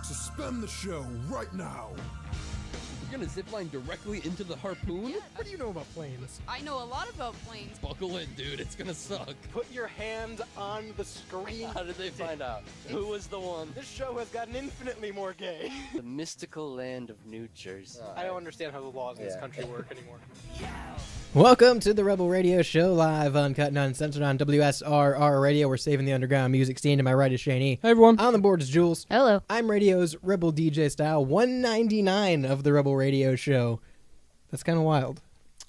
Suspend the show right now. You're gonna zipline directly into the harpoon? What do you know about planes? I know a lot about planes. Buckle in, dude. It's gonna suck. Put your hand on the screen. How did they find out? Who was the one? This show has gotten infinitely more gay. The mystical land of New Jersey. I don't understand how the laws in this country work anymore. Welcome to the Rebel Radio Show, live, uncut, and uncensored on WSRR Radio. We're saving the underground music scene. To my right is Shane E. Hey, everyone. On the board is Jules. Hello. I'm radio's Rebel DJ style, 199 of the Rebel Radio Show. That's kind of wild.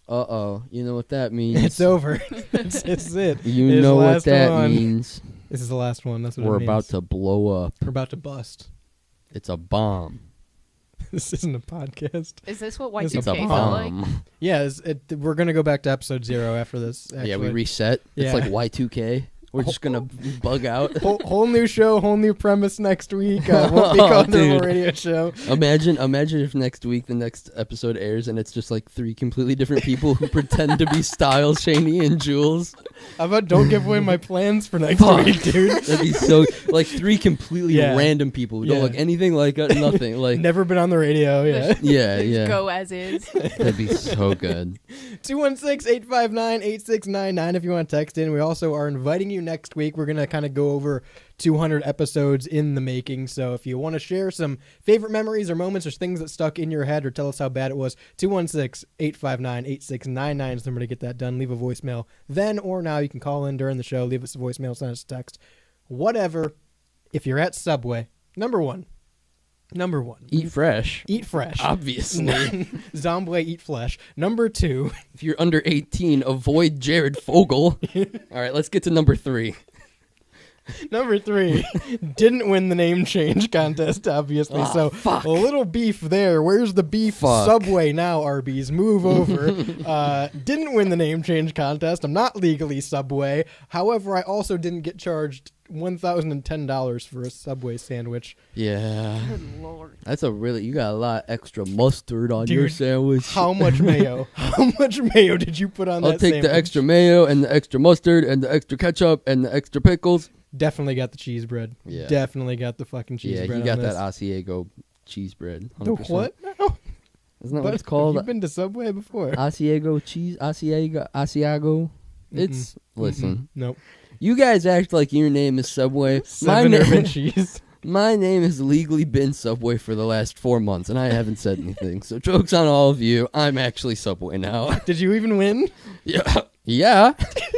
Uh-oh. You know what that means. It's over. It's it. You It's know the what last that one. means. This is the last one. That's what We're it means. about to blow up. We're about to bust. It's a bomb. This isn't a podcast. Is this what It's It's a Y2K felt like? bomb. Yeah, we're going to go back to episode 0 after this. Actually. Yeah, we reset. Yeah. It's like Y2K. We're just gonna bug out. Whole new show, whole new premise next week. Won't be called the Rebel Dude. Radio Show. Imagine if next week the next episode airs and it's just like 3 completely different people who pretend to be Styles, Shaney, and Jules. How about don't give away my plans for next Fuck. week, dude? That'd be so like 3 completely Yeah. random people who don't Yeah. look anything like us, nothing. Like Never been on the radio, yeah. yeah. Go as is. That'd be so good. 216-859-8699 if you want to text in. We also are inviting you next week. We're going to kind of go over 200 episodes in the making. So if you want to share some favorite memories or moments or things that stuck in your head or tell us how bad it was, 216-859-8699 is the number to get that done. Leave a voicemail then or now. You can call in during the show, leave us a voicemail, send us a text. Whatever. If you're at Subway, number one. Eat fresh. Eat fresh. Obviously. Zombie eat flesh. Number 2. If you're under 18, avoid Jared Fogle. All right, let's get to number 3. Number 3, didn't win the name change contest, obviously. So fuck. a little beef there. Where's the beef? Fuck. Subway now, Arby's. Move over. Didn't win the name change contest. I'm not legally Subway. However, I also didn't get charged $1,010 for a Subway sandwich. Yeah. Good lord. That's you got a lot extra mustard on your Dude, sandwich. How much mayo? How much mayo did you put on I'll that take sandwich? the extra mayo and the extra mustard and the extra ketchup and the extra pickles. Definitely got the cheese bread. Yeah. Definitely got the fucking cheese Yeah, bread. he got on that this. Asiago cheese bread. 100%. The what? Isn't that what it's called? You've been to Subway before? Asiago cheese, Asiago. It's listen. Nope. You guys act like your name is Subway. 7 urban cheese. My name has legally been Subway for the last 4 months, and I haven't said anything. So joke's on all of you. I'm actually Subway now. Did you even win? Yeah. Yeah.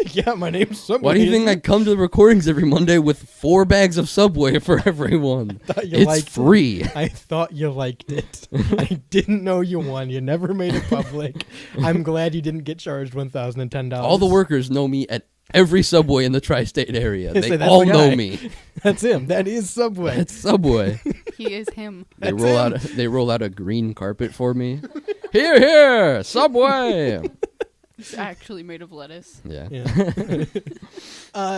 Yeah, my name's Subway. Why do you think I come to the recordings every Monday with 4 bags of Subway for everyone? thought you It's liked free. it. I thought you liked it. I didn't know you won. You never made it public. I'm glad you didn't get charged $1,010. All the workers know me at every Subway in the tri-state area. Say, They that's all the know guy. me. That's him. That is Subway. It's Subway. He is him. They That's roll out a green carpet for me. Here, Subway. It's actually made of lettuce. Yeah. Yeah.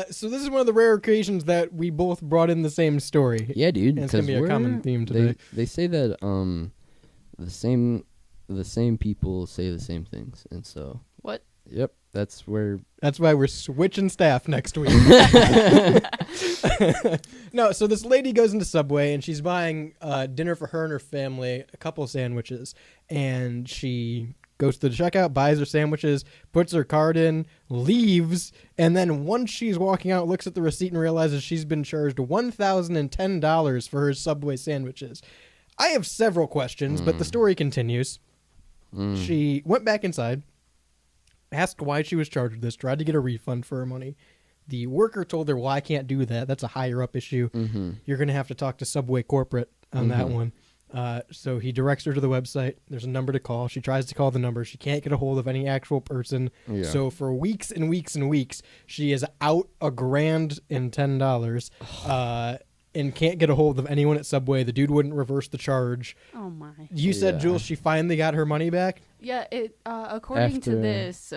So this is one of the rare occasions that we both brought in the same story. Yeah, dude. And it's gonna 'cause be a common theme today. They say that the same people say the same things, and so What? yep, that's where. That's why we're switching staff next week. No, so this lady goes into Subway and she's buying dinner for her and her family, a couple of sandwiches, and she goes to the checkout, buys her sandwiches, puts her card in, leaves, and then once she's walking out, looks at the receipt and realizes she's been charged $1,010 for her Subway sandwiches. I have several questions, but the story continues. She went back inside, asked why she was charged with this, tried to get a refund for her money. The worker told her, well, I can't do that. That's a higher up issue. You're going to have to talk to Subway corporate on that one. So he directs her to the website. There's a number to call. She tries to call the number. She can't get a hold of any actual person. Yeah. So for weeks and weeks and weeks, she is out $1,010 and can't get a hold of anyone at Subway. The dude wouldn't reverse the charge. Oh my. You said, Yeah. Jules, she finally got her money back? Yeah, according to After- this,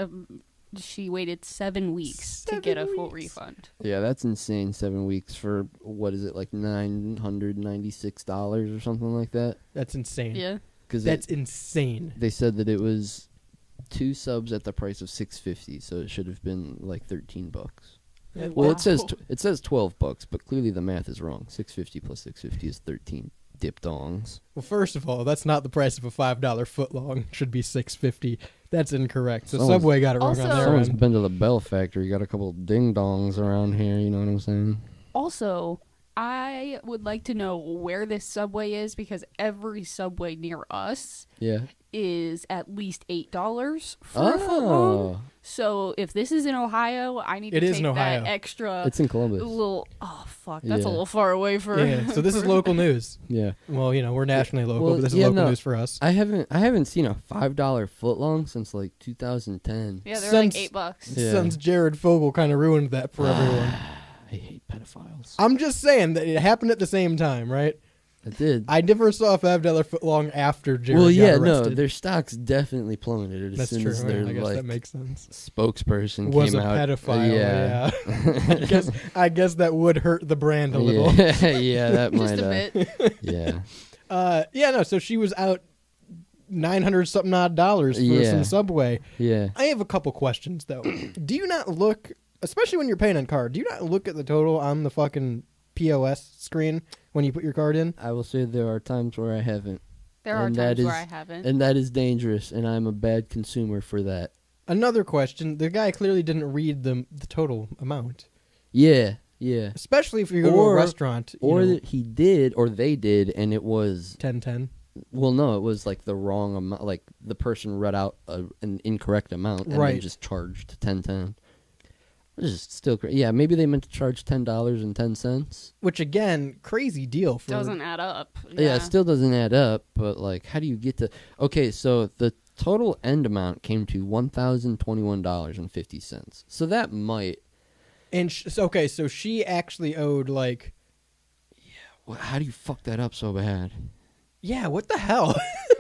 she waited 7 weeks to get a full refund. Yeah, that's insane. 7 weeks for what is it, like $996 or something like that? That's insane. Yeah. Because That's insane. they said that it was 2 subs at the price of $6.50, so it should have been like $13. Well, Wow. it says $12, but clearly the math is wrong. $6.50 plus $6.50 is $13. dip dongs. Well, first of all, that's not the price of a $5 footlong. It should be $6.50. That's incorrect. So Someone's- Subway got it wrong Also- on their Someone's end. been to the Bell Factory. Got a couple ding dongs around here. You know what I'm saying? Also, I would like to know where this Subway is because every Subway near us Yeah. is at least $8 for a footlong. Oh, So if this is in Ohio, I need It to is take in Ohio. that extra it's in Columbus. little. Oh fuck, that's a Yeah. little far away for. Yeah, so this is local news. Yeah. Well, we're nationally local, Well, but this is yeah, local no. news for us. I haven't seen a $5 footlong since like 2010. Yeah, they're Since- like $8. Yeah. Since Jared Fogle kind of ruined that for everyone. I hate pedophiles. I'm just saying that it happened at the same time, right? I did. I never saw a $5 footlong after Jared Well, yeah, got no, arrested. their stocks definitely plummeted as That's soon true. as their I guess like that makes sense. spokesperson Was came a out. pedophile. Yeah. I guess that would hurt the brand a little. Yeah, yeah, that Just might. a bit. Yeah, So she was out $900 something odd dollars for Yeah. some Subway. yeah. I have a couple questions though. Do you not look, especially when you're paying on card, do you not look at the total on the fucking POS screen when you put your card in? I will say there are times where I haven't, There are And that times where is- I haven't. and that is dangerous, and I'm a bad consumer for that. Another question: the guy clearly didn't read the total amount, Yeah, yeah. especially if you go to Or- a restaurant. Or he did, or they did, and it was 10. well, no, it was like the wrong amount. Like the person read out an incorrect amount and Right. then just charged 10. Which is still crazy. Yeah, maybe they meant to charge $10.10. Which again, crazy deal for. Doesn't add up. Yeah, it still doesn't add up. But like, how do you get to? Okay, so the total end amount came to $1,021.50. So that might. And okay, so she actually owed like, Well, how do you fuck that up so bad? yeah, what the hell?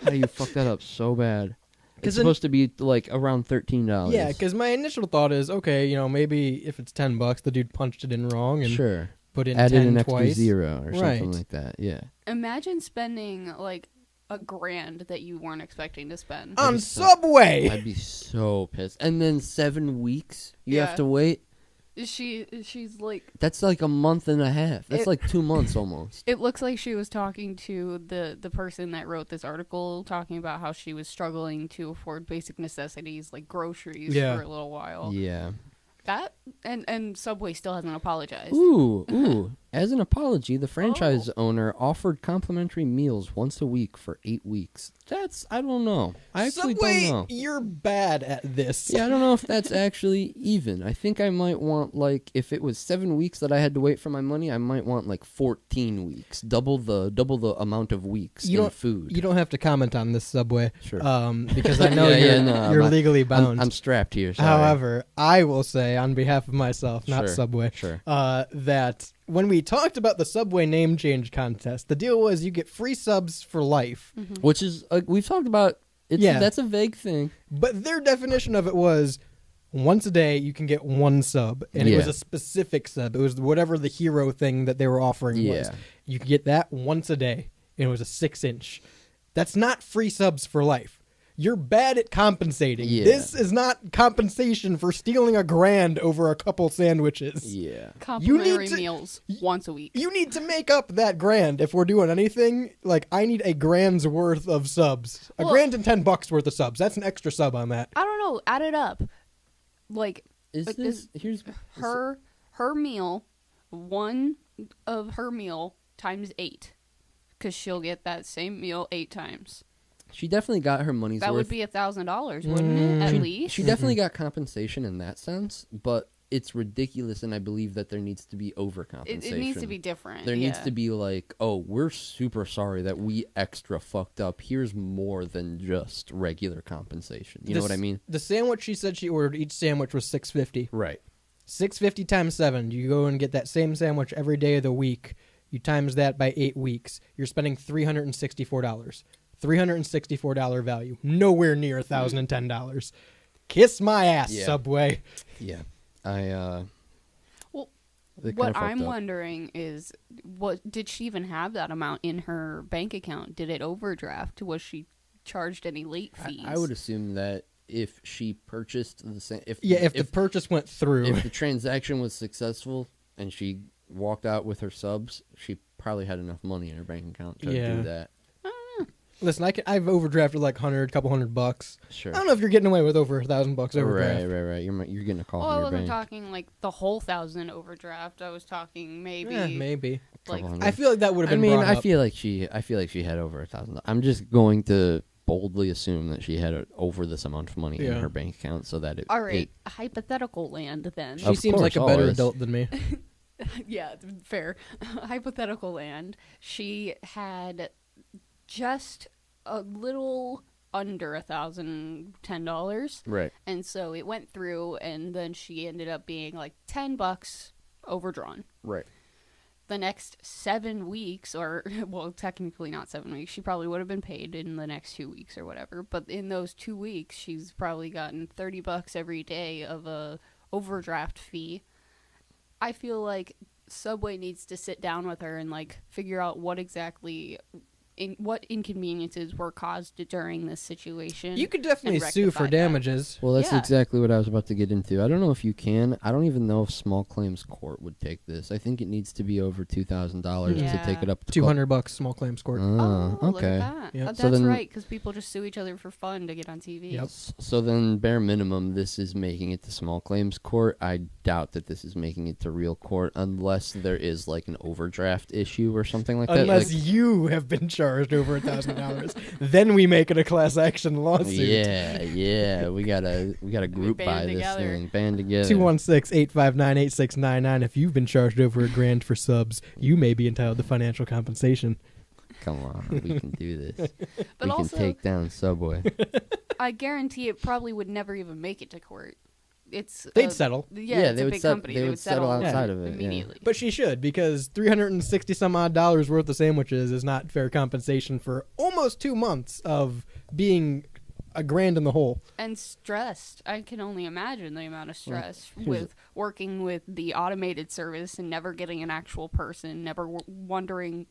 How do you fuck that up so bad? 'Cause It's then- supposed to be like around $13. Yeah, because my initial thought is, okay, maybe if it's $10, the dude punched it in wrong and sure, put in added 10 an extra twice. zero or Right. something like that. Yeah. Imagine spending like $1,000 that you weren't expecting to spend. On be so- Subway. I'd be so pissed. And then 7 weeks you Yeah. have to wait. She's like. That's like a month and a half. That's It- like 2 months almost. It looks like she was talking to the person that wrote this article, talking about how she was struggling to afford basic necessities like groceries Yeah. for a little while. Yeah. That and Subway still hasn't apologized. Ooh. As an apology, the franchise owner offered complimentary meals once a week for 8 weeks. I don't know. I actually Subway, don't know. you're bad at this. Yeah, I don't know if that's actually even. I think I might want, like, if it was 7 weeks that I had to wait for my money, I might want like 14 weeks, double the amount of weeks You in don't- food. You don't have to comment on this, Subway. Sure. Because I know you're I'm- legally bound. I'm strapped here. Sorry. However, I will say on behalf of myself, not Sure, Subway, sure. that when we talked about the Subway name change contest, the deal was you get free subs for life. Which is we've talked about. Yeah. That's a vague thing. But their definition of it was once a day you can get one sub, and it was Yeah. a specific sub. It was whatever the hero thing that they were offering was. Yeah. You could get that once a day, and it was a 6-inch. That's not free subs for life. You're bad at compensating. Yeah. This is not compensation for stealing $1,000 over a couple sandwiches. Yeah. Complimentary to- meals once a week. You need to make up that $1,000 if we're doing anything. Like, I need $1,000's worth of subs. Well- $1,000 and $10 worth of subs. That's an extra sub on that. I don't know. Add it up. Like Is But this here's her meal, one of her meal times 8, because she'll get that same meal 8 times. She definitely got her money's That worth. would be $1,000, wouldn't it? At least. She definitely got compensation in that sense, but it's ridiculous, and I believe that there needs to be overcompensation. It needs to be different. There needs yeah. to be like, oh, we're super sorry that we extra fucked up. Here's more than just regular compensation. You know what I mean? The sandwich she said she ordered, each sandwich was $6.50. Right. $6.50 times 7. You go and get that same sandwich every day of the week. You times that by 8 weeks. You're spending $364. $364 value. Nowhere near $1,010. Kiss my ass, Yeah. Subway. Yeah. Well, they kinda what fucked I'm up. wondering is, what did she even have that amount in her bank account? Did it overdraft? Was she charged any late fees? I would assume that if she purchased the same, Yeah, if the purchase went through. if the transaction was successful and she walked out with her subs, she probably had enough money in her bank account to Yeah. do that. Listen, I've overdrafted like couple $100. Sure. I don't know if you're getting away with over $1,000 overdraft. Right. You're getting a call Well, I from your wasn't bank. talking like the whole 1,000 overdraft. I was talking maybe Maybe. like Couple hundred. I feel like that would have I been mean, brought I up. feel like she had over $1,000. I'm just going to boldly assume that she had over this amount of money in Yeah. her bank account, so that it. all right, hypothetical land then. She Of seems like a course, better always. adult than me. Yeah, fair. Hypothetical land. She had just a little under $1,010, Right. and so it went through, and then she ended up being like $10 overdrawn. Right. The next 7 weeks, or well, technically not 7 weeks. She probably would have been paid in the next 2 weeks or whatever. But in those 2 weeks, she's probably gotten $30 every day of a overdraft fee. I feel like Subway needs to sit down with her and like figure out what exactly, what inconveniences were caused during this situation. You could definitely and sue for rectify that. damages. Well, that's Yeah. exactly what I was about to get into. I don't know if you can. I don't even know if small claims court would take this. I think it needs to be over $2,000 to Yeah. take it up to $200 small claims court. Oh, Look okay. at that. Yep. That's So then- right, because people just sue each other for fun to get on TV. Yep. So then, bare minimum, this is making it to small claims court. I doubt that this is making it to real court unless there is like an overdraft issue or something like that. Unless Like, you have been charged over $1,000, then we make it a class action lawsuit. yeah, we gotta group band buy this together. thing, band together. 216-859-8699. If you've been charged over $1,000 for subs, you may be entitled to financial compensation. Come on, we can do this. But we also, can take down Subway. I guarantee it probably would never even make it to court. It's They'd settle. Yeah, Yeah, it's they a would big set- company. they would settle outside of it, yeah. immediately. But she should, because $360 some odd worth of sandwiches is not fair compensation for almost 2 months of being $1,000 in the hole. And stressed. I can only imagine the amount of stress here's with working with the automated service and never getting an actual person, never wondering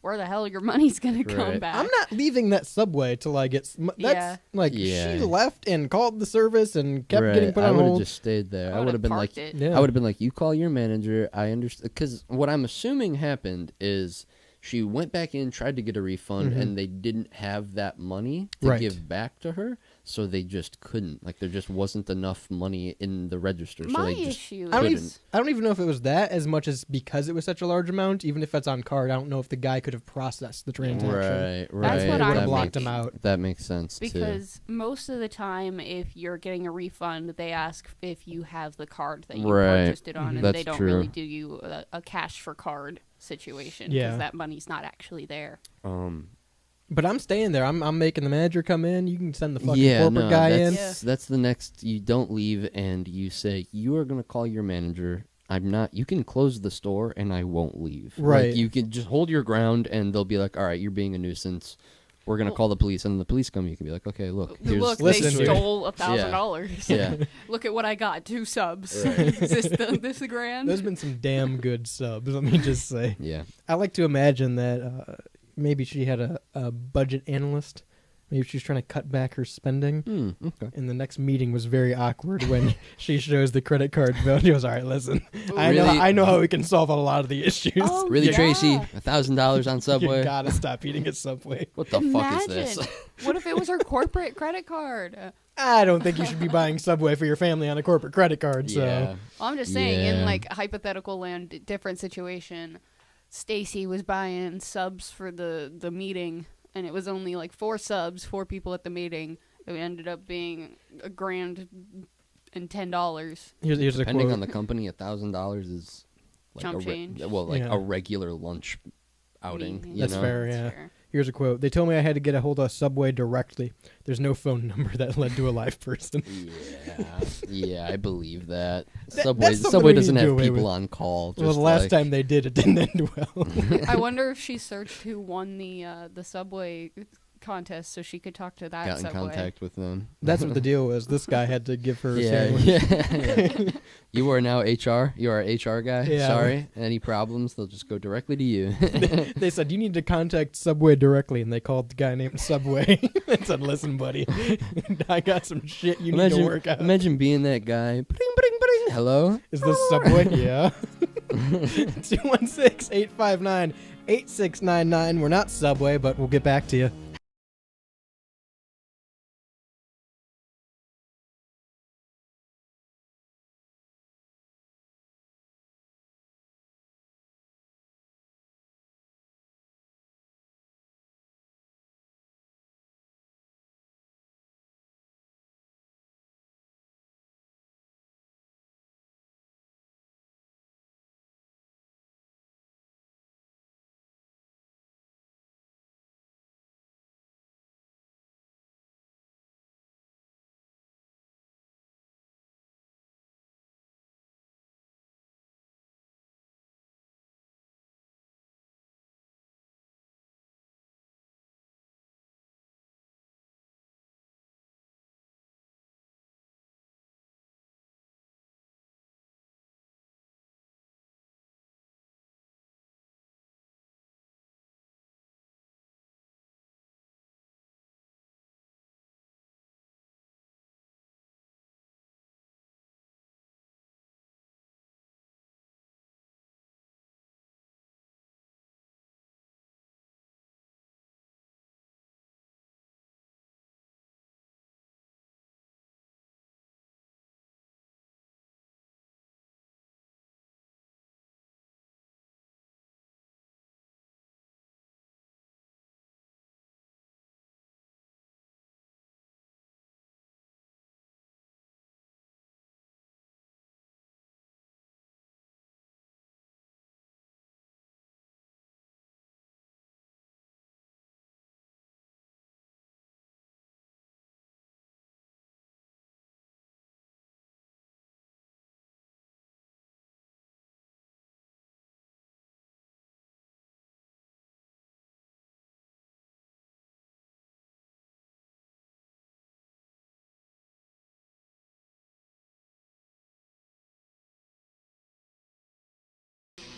where the hell your money's going to come Right. back. I'm not leaving that Subway till I get. That's Yeah. like Yeah. she left and called the service and kept Right, getting put I on would have hold. just stayed there. I would've would have been like, parked it. Yeah. I would have been like, you call your manager. I understand, because what I'm assuming happened is she went back in, tried to get a refund, and they didn't have that money to Right. give back to her, so they just couldn't. Like, there just wasn't enough money in the register, so My they just issue I don't, even, is I don't even know if it was that as much as because it was such a large amount. Even if it's on card, I don't know if the guy could have processed the transaction. Right, right. That's what It I'm would have thinking. blocked him out. That makes sense too. because most of the time, if you're getting a refund, they ask if you have the card that you Right. purchased it on, and That's they don't true. really do you a cash for card situation because Yeah. that money's not actually there. But I'm staying there. I'm making the manager come in. You can send the fucking yeah, corporate no, guy in. that's the next. You don't leave, and you say you are going to call your manager. I'm not. You can close the store, and I won't leave. Right. Like, you can just hold your ground, and they'll be like, "All right, you're being a nuisance. We're going to Well- call the police." And the police come. You can be like, "Okay, look, here's Look, they Listen, dude. stole $1,000. Yeah. Look at what I got. 2 subs. Right. Is this a grand? There's been some damn good subs. Let me just say. yeah." I like to imagine that maybe she had a budget analyst. Maybe she's trying to cut back her spending. Okay. And the next meeting was very awkward when she shows the credit card bill. She goes, "All right, listen, Really? I know how we can solve a lot of the issues. Oh, Really, yeah. Tracy? $1,000 on Subway? You gotta stop eating at Subway." What the fuck is Imagine. this? What if it was her corporate credit card? I don't think you should be buying Subway for your family on a corporate credit card. So Yeah. Well, I'm just saying, in Yeah. like hypothetical land, different situation, Stacy was buying subs for the meeting, and it was only like 4 subs, 4 people at the meeting. It ended up being $1,010. here's a Depending quote. on the company, $1,000 is like Chump a change. Yeah. a regular lunch outing. I mean, You That's know? fair, That's yeah. fair. Here's a quote. They told me I had to get a hold of Subway directly. There's no phone number that led to a live person. Yeah, I believe that. That- Subway that's something Subway we doesn't need to do have away people with. on call. Well, just the last like- time they did, it didn't end well. I wonder if she searched who won the Subway contest so she could talk to that got in Subway. contact with them. That's what the deal was. This guy had to give her a Yeah, sandwich. yeah. You are now HR. You are our HR guy. Yeah. Sorry. Any problems, they'll just go directly to you. They said, "You need to contact Subway directly," and they called the guy named Subway and said, "Listen, buddy, I got some shit you need to work out. Imagine being that guy. Bring, bring, bring. Hello? Is this Subway?" Yeah. 216-859-8699. We're not Subway, but we'll get back to you.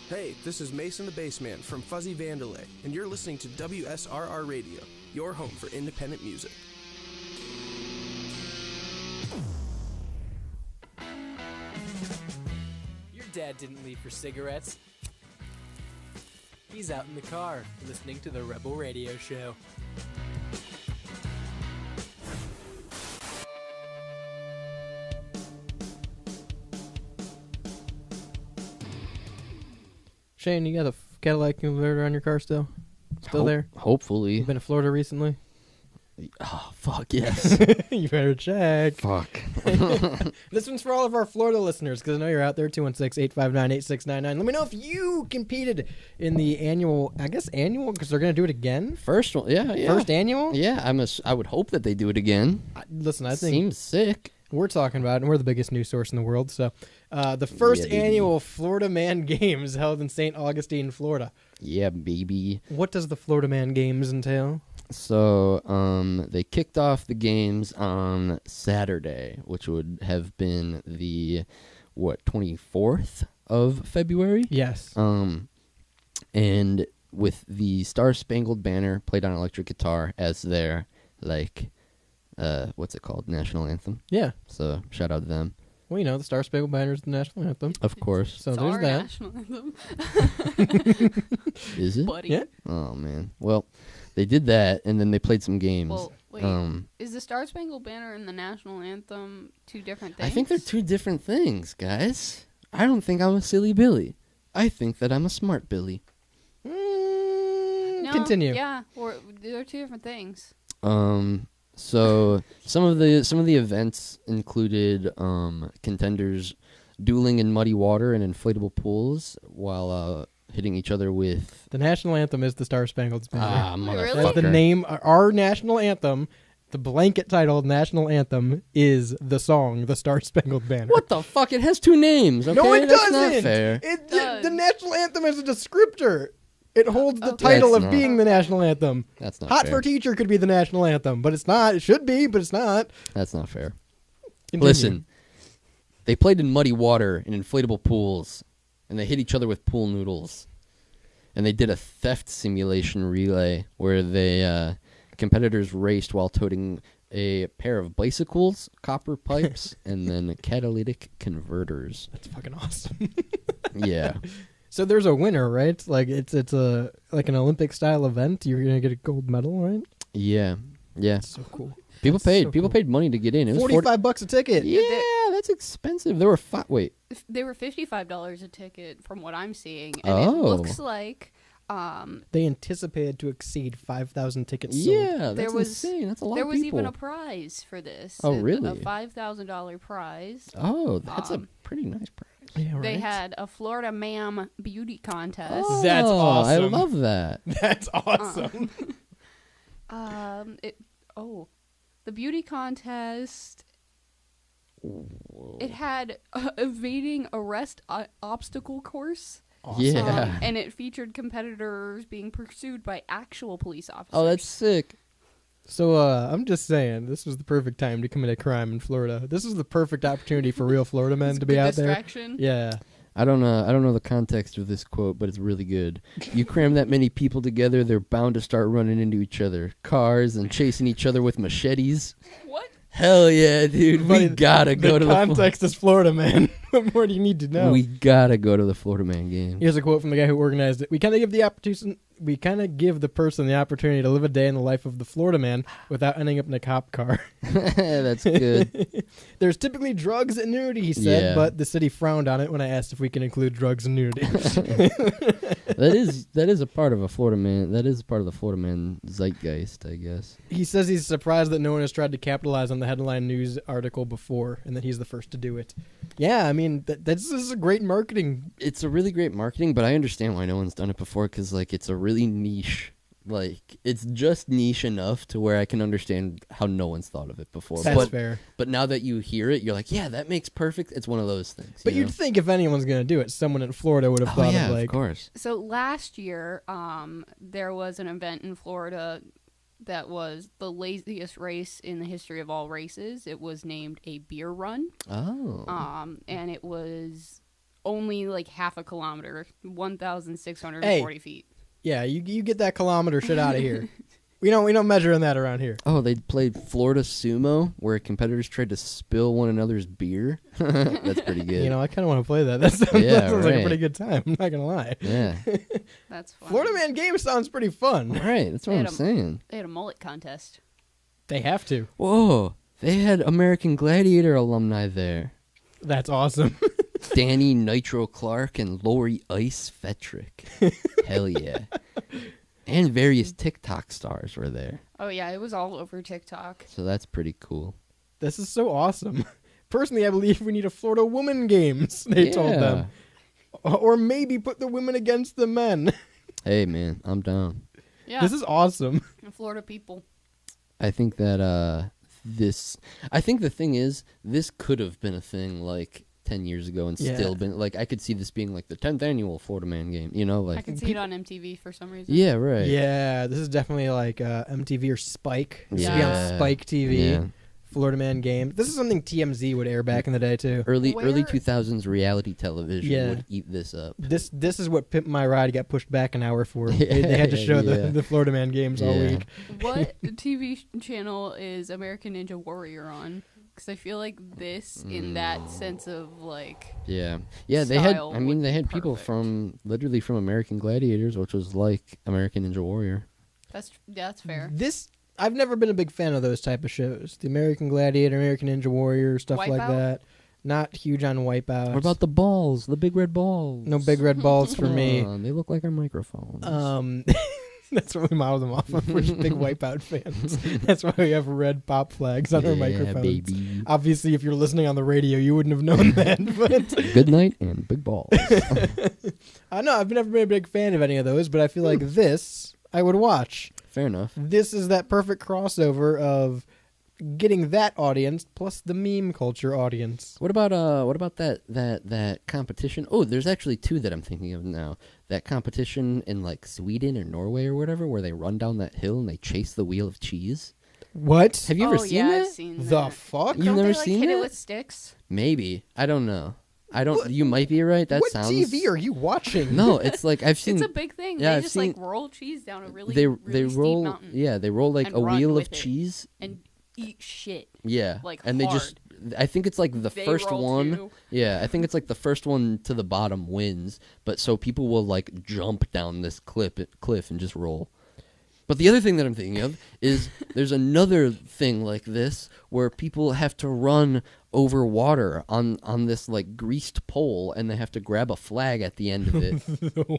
Hey, this is Mason the Bassman from Fuzzy Vandalay, and you're listening to WSRR Radio, your home for independent music. Your dad didn't leave for cigarettes. He's out in the car, listening to the Rebel Radio Show. Shane, you got a Cadillac converter on your car still? Still there? Hopefully. You been to Florida recently? Oh, fuck, yes. You better check. Fuck. This one's for all of our Florida listeners, because I know you're out there, 216-859-8699. Let me know if you competed in the annual, because they're going to do it again? First one, yeah. First annual? Yeah, I would hope that they do it again. Listen, I think Seems sick. we're talking about it, and we're the biggest news source in the world. So, the first Yeah, baby. annual Florida Man Games held in St. Augustine, Florida. Yeah, baby. What does the Florida Man Games entail? So, they kicked off the games on Saturday, which would have been the 24th of February. Yes. And with the Star Spangled Banner played on electric guitar as their what's it called? National anthem. Yeah. So shout out to them. Well, you know, the Star Spangled Banner is the national anthem. Of course. So It's there's our that. national anthem, Is it? buddy. Yeah. Oh man. Well, they did that and then they played some games. Well, wait. Is the Star Spangled Banner and the national anthem two different things? I think they're two different things, guys. I don't think I'm a silly Billy. I think that I'm a smart Billy. No, Continue. Yeah, they're two different things. So some of the events included contenders dueling in muddy water and inflatable pools while hitting each other with The national anthem is the Star Spangled Banner. motherfucker. That's the name. Our national anthem, the blanket titled national anthem, is the song, the Star Spangled Banner. What the fuck? It has two names. Okay? No, it That's doesn't. Not fair. It does. the national anthem is a descriptor. It holds the Okay. title That's of not- being the national anthem. That's not Hot fair. for Teacher could be the national anthem, but it's not. It should be, but it's not. That's not fair. Continue. Listen, they played in muddy water in inflatable pools, and they hit each other with pool noodles. And they did a theft simulation relay where they competitors raced while toting a pair of bicycles, copper pipes, and then catalytic converters. That's fucking awesome. Yeah. So there's a winner, right? Like it's a like an Olympic style event. You're gonna get a gold medal, right? Yeah. Yeah. So cool. People That's paid. so People cool. paid money to get in. It was $45 a ticket. Yeah, that's expensive. There were wait. They were $55 a ticket from what I'm seeing, and Oh. it looks like They anticipated to exceed 5,000 tickets sold. Yeah, that's was- insane. That's a lot there of was people. even a prize for this. Oh, a really? $5,000 prize. Oh, that's a Um, pretty nice prize. Yeah, right. They had a Florida Ma'am beauty contest. Oh, That's awesome. I love that. That's awesome. The beauty contest. It had evading arrest obstacle course. Yeah. And it featured competitors being pursued by actual police officers. Oh, that's sick. So I'm just saying, this was the perfect time to commit a crime in Florida. This is the perfect opportunity for real Florida men It's to a be good out there. distraction. Yeah. I don't know the context of this quote, but it's really good. You cram that many people together, they're bound to start running into each other. Cars and chasing each other with machetes. What? Hell yeah, dude. Buddy, We gotta go to the context is Florida man. What more do you need to know? We gotta go to the Florida Man game. Here's a quote from the guy who organized it. We kind of give the person the opportunity to live a day in the life of the Florida man without ending up in a cop car. That's good. There's typically drugs and nudity, he said, Yeah. but the city frowned on it when I asked if we can include drugs and nudity. That is a part of a Florida man. That is part of the Florida Man zeitgeist, I guess. He says he's surprised that no one has tried to capitalize on the headline news article before, and that he's the first to do it. Yeah, I mean, this is a great marketing. It's a really great marketing, but I understand why no one's done it before because like it's a really niche. Like it's just niche enough to where I can understand how no one's thought of it before. That's but fair. but now that you hear it, you're like, yeah, that makes perfect. It's one of those things. But you you'd think if anyone's going to do it, someone in Florida would have know? thought Oh yeah, of like, of course. So last year, there was an event in Florida that was the laziest race in the history of all races. It was named a beer run. Oh. And it was only like half a kilometer, 1,640 feet. yeah, you get that kilometer shit out of here. We don't measure in that around here. Oh, they played Florida Sumo, where competitors tried to spill one another's beer. That's pretty good. You know, I kind of want to play that. That sounds, Yeah, that sounds like a right. pretty good time. I'm not gonna lie. Yeah. That's fun. Florida Man Game sounds pretty fun. Right. That's what They I'm had a- saying. They had a mullet contest. They have to. Whoa. They had American Gladiator alumni there. That's awesome. Danny Nitro Clark and Lori Ice Fetrick. Hell yeah. And various TikTok stars were there. Oh yeah, it was all over TikTok. So that's pretty cool. This is so awesome. Personally, I believe we need a Florida Woman Games. They told Yeah. them, or maybe put the women against the men. Hey man, I'm down. Yeah, This is awesome. Florida people. I think that I think the thing is this could have been a thing like 10 years ago and Yeah. still been like I could see this being like the 10th annual Florida Man game, you know, I like can see it on MTV for some reason. yeah, right. Yeah, this is definitely like MTV or Spike. This would be Yeah. on Spike TV. Yeah. Florida Man Games. This is something TMZ would air back in the day too. Early Where- 2000s reality television Yeah. would eat this up. This is what Pimp My Ride got pushed back an hour for. They had to show Yeah. the Florida Man Games all Yeah. week. What TV channel is American Ninja Warrior on? Because I feel like this, in that sense of like, Yeah. Yeah, they had Style I mean would they be had people perfect. from literally from American Gladiators, which was like American Ninja Warrior. that's fair. This I've never been a big fan of those type of shows. The American Gladiator, American Ninja Warrior, stuff like Wipeout? that. Not huge on Wipeout. What about the balls? The big red balls? no big red balls for Come me? on, they look like our microphones. That's what we model them off of. We're just big Wipeout fans. That's why we have red pop flags on our microphones. baby. Obviously, if you're listening on the radio, you wouldn't have known that. But Good night and big balls. I know I've never been a big fan of any of those. But I feel like this I would watch. Fair enough. This is that perfect crossover of getting that audience plus the meme culture audience. What about that competition? Oh, there's actually two that I'm thinking of now. That competition in like Sweden or Norway or whatever, where they run down that hill and they chase the wheel of cheese. What Have you ever Oh, seen yeah, that? I've seen the that. fuck? You've Don't never they, like, seen hit that? it with sticks? Maybe. I don't know. I don't. What- You might be right. That what sounds. TV are you watching? No, it's like I've seen. It's a big thing. Yeah, they I've just seen- like roll cheese down a really, they really steep roll. mountain Yeah, they roll like and a run wheel with of it. cheese. and eat shit. Yeah, like, and they just I think it's like the They first roll one. too. Yeah, I think it's like the first one to the bottom wins. But so people will like jump down this cliff and just roll. But the other thing that I'm thinking of is there's another thing like this where people have to run over water on this like greased pole, and they have to grab a flag at the end of it.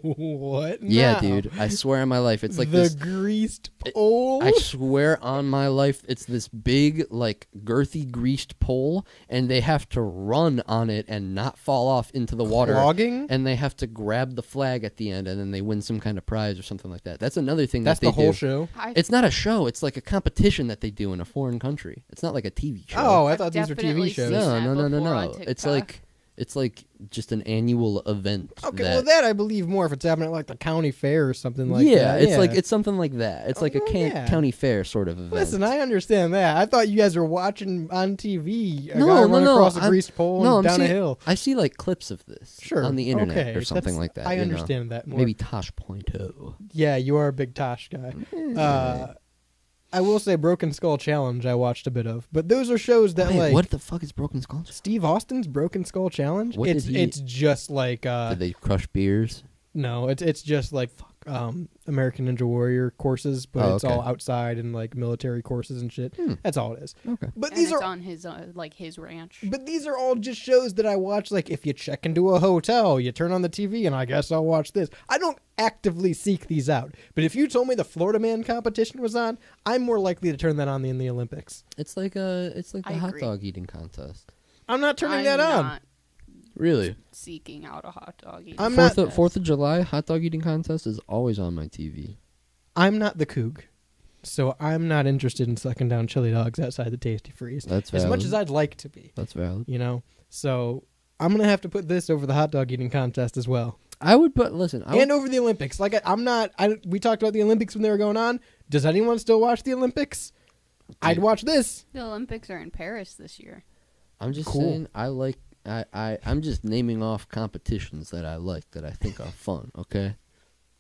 What? Yeah, now? dude. I swear on my life, it's like the this. greased pole. I swear on my life, it's this big, like, girthy, greased pole, and they have to run on it and not fall off into the water. Clogging? And they have to grab the flag at the end, and then they win some kind of prize or something like that. That's another thing That's that they the whole do. show. It's not a show. It's like a competition that they do in a foreign country. It's not like a TV show. Oh, I I've thought these were definitely TV shows. seen no, that no, no, no, before on no. TikTok. It's like just an annual event. Okay, that, well that I believe more if it's happening at like the county fair or something like yeah, that. it's something like that. It's like a Oh, yeah. county fair sort of event. Listen, I understand that. I thought you guys were watching on TV a No, guy no, run no, across a I'm- greased pole no, and I'm down a seeing- hill. I see like clips of this Sure. on the internet Okay, or something that's- like that. I you know? understand that more. Maybe Tosh Pointo. Yeah, you are a big Tosh guy. I will say Broken Skull Challenge I watched a bit of. But those are shows that Wait, like what the fuck is Broken Skull? Steve Austin's Broken Skull Challenge. What it's did he- it's just like Did they crush beers? no, it's just like American Ninja Warrior courses, but Oh, it's okay. all outside and like military courses and shit. That's all it is. Okay. But and these it's are on his like his ranch. But these are all just shows that I watch. Like, if you check into a hotel, you turn on the TV, and I guess I'll watch this. I don't actively seek these out. But if you told me the Florida Man competition was on, I'm more likely to turn that on than the Olympics. It's like I the hot agree. dog eating contest. I'm not turning I'm that on. not Really? seeking out a hot dog. eating I'm not- Fourth of July hot dog eating contest is always on my TV. I'm not the Coug. So I'm not interested in sucking down chili dogs outside the Tasty Freeze. That's as much valid. as I'd like to be, That's valid. you know? So I'm going to have to put this over the hot dog eating contest as well. I would put listen. And over the Olympics. Like, I'm not... we talked about the Olympics when they were going on. Does anyone still watch the Olympics? I'd watch this. The Olympics are in Paris this year. I'm just Cool. saying. I'm just naming off competitions that I like that I think are fun. Okay.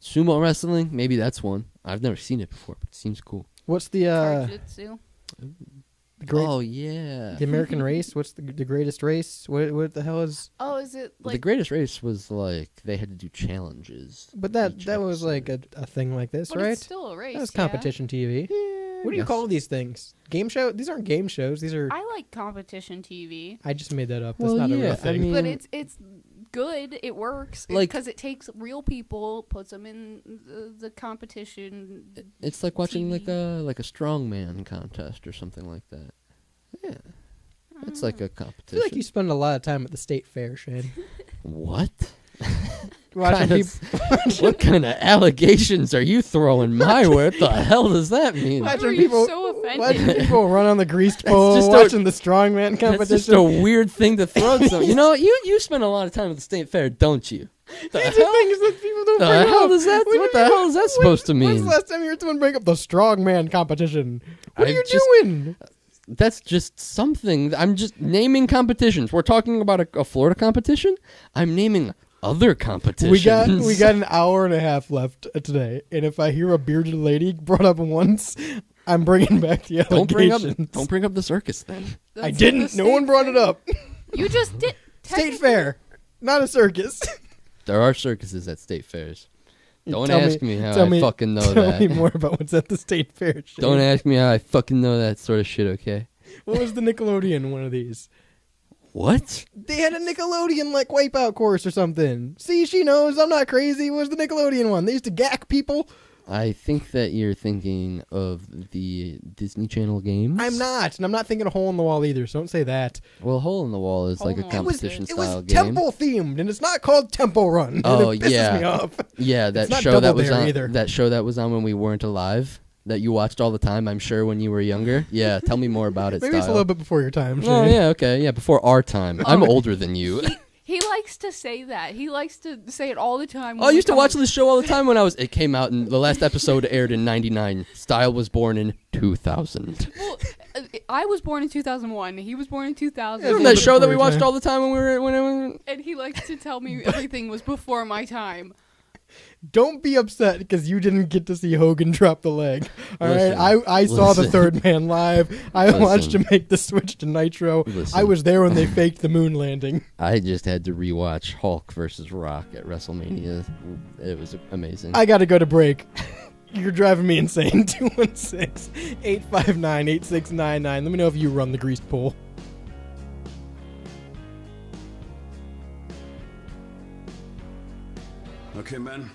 Sumo wrestling, maybe that's one. I've never seen it before, but it seems cool. What's the Jiu-jitsu. Oh yeah. the American race? What's the greatest race? What the hell is? Oh, is it The like? greatest race was like they had to do challenges. But that each was like episode. a thing like this, But right? it's still a race. That was yeah. competition TV. What do you Yes. call these things? Game show? These aren't game shows. These are. I like competition TV, I just made that up. That's Well, not a yeah, real I thing. mean- but it's good. It works Like- because it takes real people, puts them in the competition. It's like watching TV. like a strongman contest or something like that. Yeah. It's like a I competition. feel like you spend a lot of time at the state fair, Shane. What? Watching Kind people. of- what kind of allegations are you throwing my way? What the hell does that mean? Why Watching were you people- so offended? Watching people run on the greased pole, just a- watching the strongman That's competition. just a weird thing to throw at someone. You know, you spend a lot of time at the state fair, don't you? The These are hell? things that people don't The bring hell up. does that? What the hell is that supposed to When's mean? the last time you heard someone bring up the strongman competition? What are I've you just- doing? That's just something. I'm just naming competitions. We're talking about a Florida competition. I'm naming other competitions. We got an hour and a half left today, and if I hear a bearded lady brought up once, I'm bringing back the don't bring up allegations. don't bring up the circus then. I That's didn't. the No one state brought it fair. up. You just did. State technically- fair, not a circus. There are circuses at state fairs. Don't Tell ask me how tell I me- fucking know Tell that. me more about what's at the state fair. Shane. Don't ask me how I fucking know that sort of shit. Okay. What was the Nickelodeon one of these? What? They had a Nickelodeon like Wipeout course or something. See, she knows. I'm not crazy. What was the Nickelodeon one? They used to gack people. I think that you're thinking of the Disney Channel games. I'm not, and I'm not thinking a hole in the wall either. So don't say that. Well, Hole in the Wall is like a Hole in the Wall. competition It was style game. temple themed, and it's not called Temple Run. Oh, and it pisses yeah. me off. Yeah, that It's not show that Double was Dare on. either. That show that was on when we weren't alive. That you watched all the time. I'm sure when you were younger. Yeah, tell me more about it. Maybe it's a Style. little bit before your time. Oh Shane. yeah, okay, yeah. Before our time. I'm older than you. He likes to say that. He likes to say it all the time. Oh, I used to watch this show all the time when I was. It came out, and the last episode aired in '99. Style was born in 2000. Well, I was born in 2001. He was born in 2000. Yeah, Remember little that show bit that we before your watched time. all the time when we were when it was. And he likes to tell me everything was before my time. Don't be upset because you didn't get to see Hogan drop the leg. All right, I saw the Listen. Third Man live. I watched him make the switch to Nitro. Listen. I was there when they faked the moon landing. I just had to rewatch Hulk versus Rock at WrestleMania. It was amazing. I got to go to break. You're driving me insane. 216-859-8699. Let me know if you run the greased pole. Okay, men.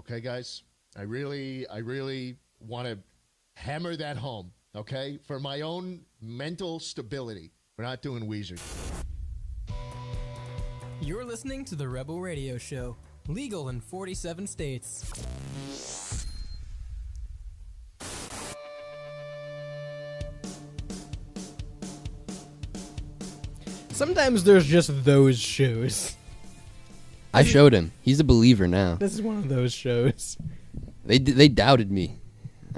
Okay, guys, I really want to hammer that home, okay? For my own mental stability. We're not doing Weezer. You're listening to the Rebel Radio Show, legal in 47 states. Sometimes there's just those shows. I showed him. He's a believer now. This is one of those shows. They doubted me.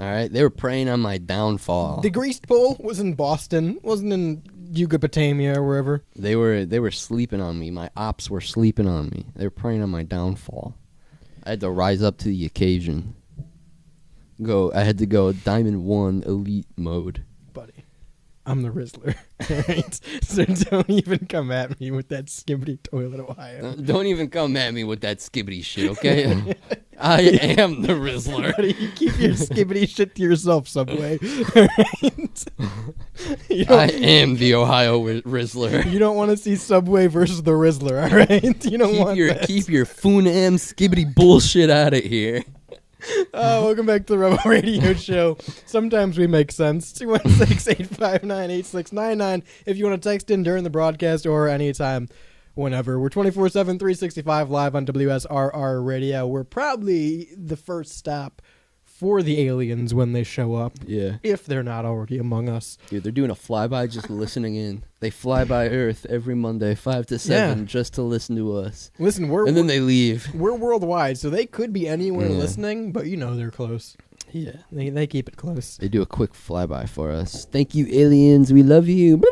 All right, they were preying on my downfall. The greased pole was in Boston. Wasn't in Yucatania or wherever. They were sleeping on me. My ops were sleeping on me. They were preying on my downfall. I had to rise up to the occasion. I had to go Diamond 1 Elite mode. Buddy, I'm the Rizzler. Alright? So don't even come at me with that skibbity toilet Ohio. Don't even come at me with that skibbity shit, okay? I am the Rizzler. Buddy, you keep your skibbity shit to yourself, Subway. Alright? I am the Ohio Rizzler. You don't want to see Subway versus the Rizzler, alright? You don't want that. Keep your Funam skibbity bullshit out of here. Welcome back to the Rebel Radio Show. Sometimes we make sense. 216-859-8699 if you want to text in during the broadcast or anytime, whenever. We're 24/7, 365 live on WSRR Radio. We're probably the first stop for the aliens when they show up. Yeah. If they're not already among us. Dude, they're doing a flyby just listening in. They fly by Earth every Monday, 5 to 7, just to listen to us. Listen, And then they leave. we're worldwide, so they could be anywhere Yeah. listening, but you know they're close. Yeah. They keep it close. They do a quick flyby for us. Thank you, aliens. We love you.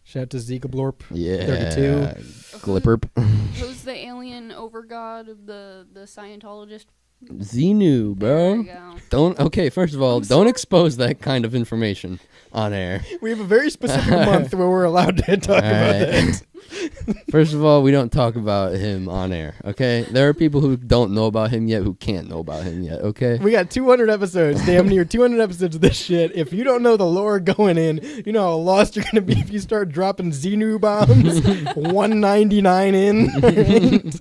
Shout out to Zika Blorp. Yeah. 32. Glipperp. Who's the alien overgod of the Scientologist Xenu, There bro. you go. Okay, first of all, don't expose that kind of information on air. We have a very specific month where we're allowed to talk about right. that. First of all, we don't talk about him on air, okay? There are people who don't know about him yet who can't know about him yet, okay? We got 200 episodes, damn near 200 episodes of this shit. If you don't know the lore going in, you know how lost you're going to be if you start dropping Xenu bombs 199 in.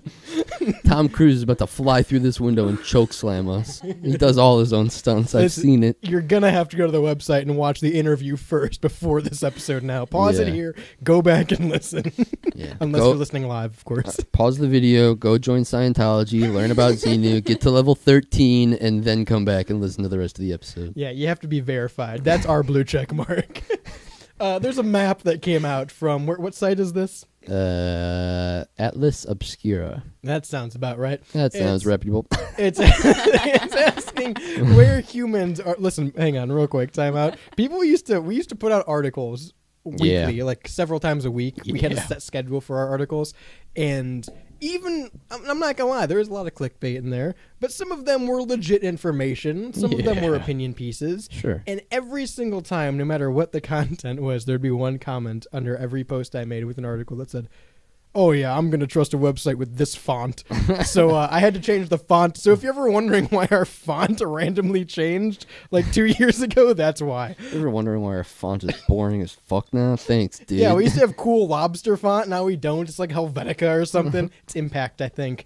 Tom Cruise is about to fly through this window and choke slam us. He does all his own stunts. I've seen it. You're going to have to go to the website and watch the interview first before this episode now. Pause it Yeah. here, go back and listen. Yeah. Unless Go- you're listening live, of course. Pause the video, go join Scientology, learn about Xenu, get to level 13, and then come back and listen to the rest of the episode. Yeah, you have to be verified. That's our blue check mark. There's a map that came out from what site is this? Atlas Obscura. That sounds about right. That sounds It's- reputable. It's, it's asking where humans are. Listen, hang on, real quick, time out. We used to put out articles weekly, Yeah. like several times a week. We had a Yeah. set schedule for our articles, and even I'm not gonna lie, there was a lot of clickbait in there, but some of them were legit information. Some of them were Yeah. opinion pieces. Sure. And every single time, no matter what the content was, there'd be one comment under every post I made with an article that said, "Oh yeah, I'm gonna trust a website with this font." So I had to change the font. So if you're ever wondering why our font randomly changed like 2 years ago, that's why. You ever wondering why our font is boring as fuck now? Thanks, dude. Yeah, we used to have cool lobster font. Now we don't. It's like Helvetica or something. It's Impact, I think.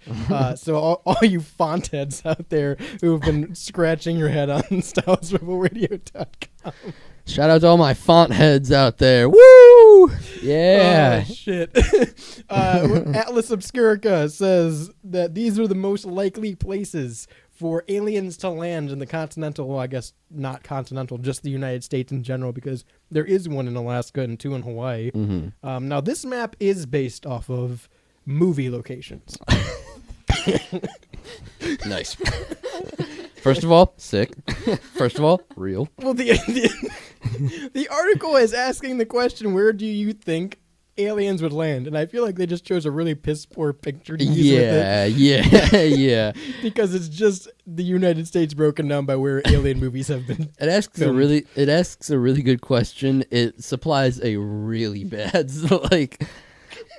So all you font heads out there who have been scratching your head on StylesRebelRadio.com. Shout out to all my font heads out there. Woo! Yeah. Oh, shit. Atlas Obscurica says that these are the most likely places for aliens to land in the continental, well, I guess not continental, just the United States in general, because there is one in Alaska and two in Hawaii. Mm-hmm. Now, this map is based off of movie locations. Nice. First of all, sick. First of all, real. Well, the article is asking the question, where do you think aliens would land? And I feel like they just chose a really piss poor picture to use with it. Yeah. Because it's just the United States broken down by where alien movies have been. It asks filmed. it asks a really good question. It supplies a really bad like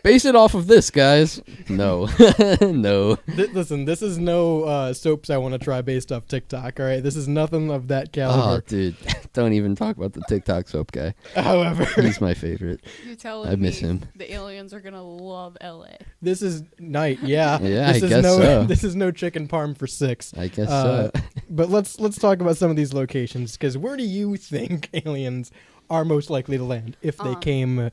base it off of this, guys. No. No. Listen, this is no soaps I want to try based off TikTok, all right? This is nothing of that Oh, caliber. dude. Don't even talk about the TikTok soap guy. However, He's my favorite. You're telling I miss me him. the aliens are gonna love LA. this is night, yeah. Yeah, this I is guess no, so. This is no chicken parm for 6. I guess so. But let's talk about some of these locations, because where do you think aliens are most likely to land if they came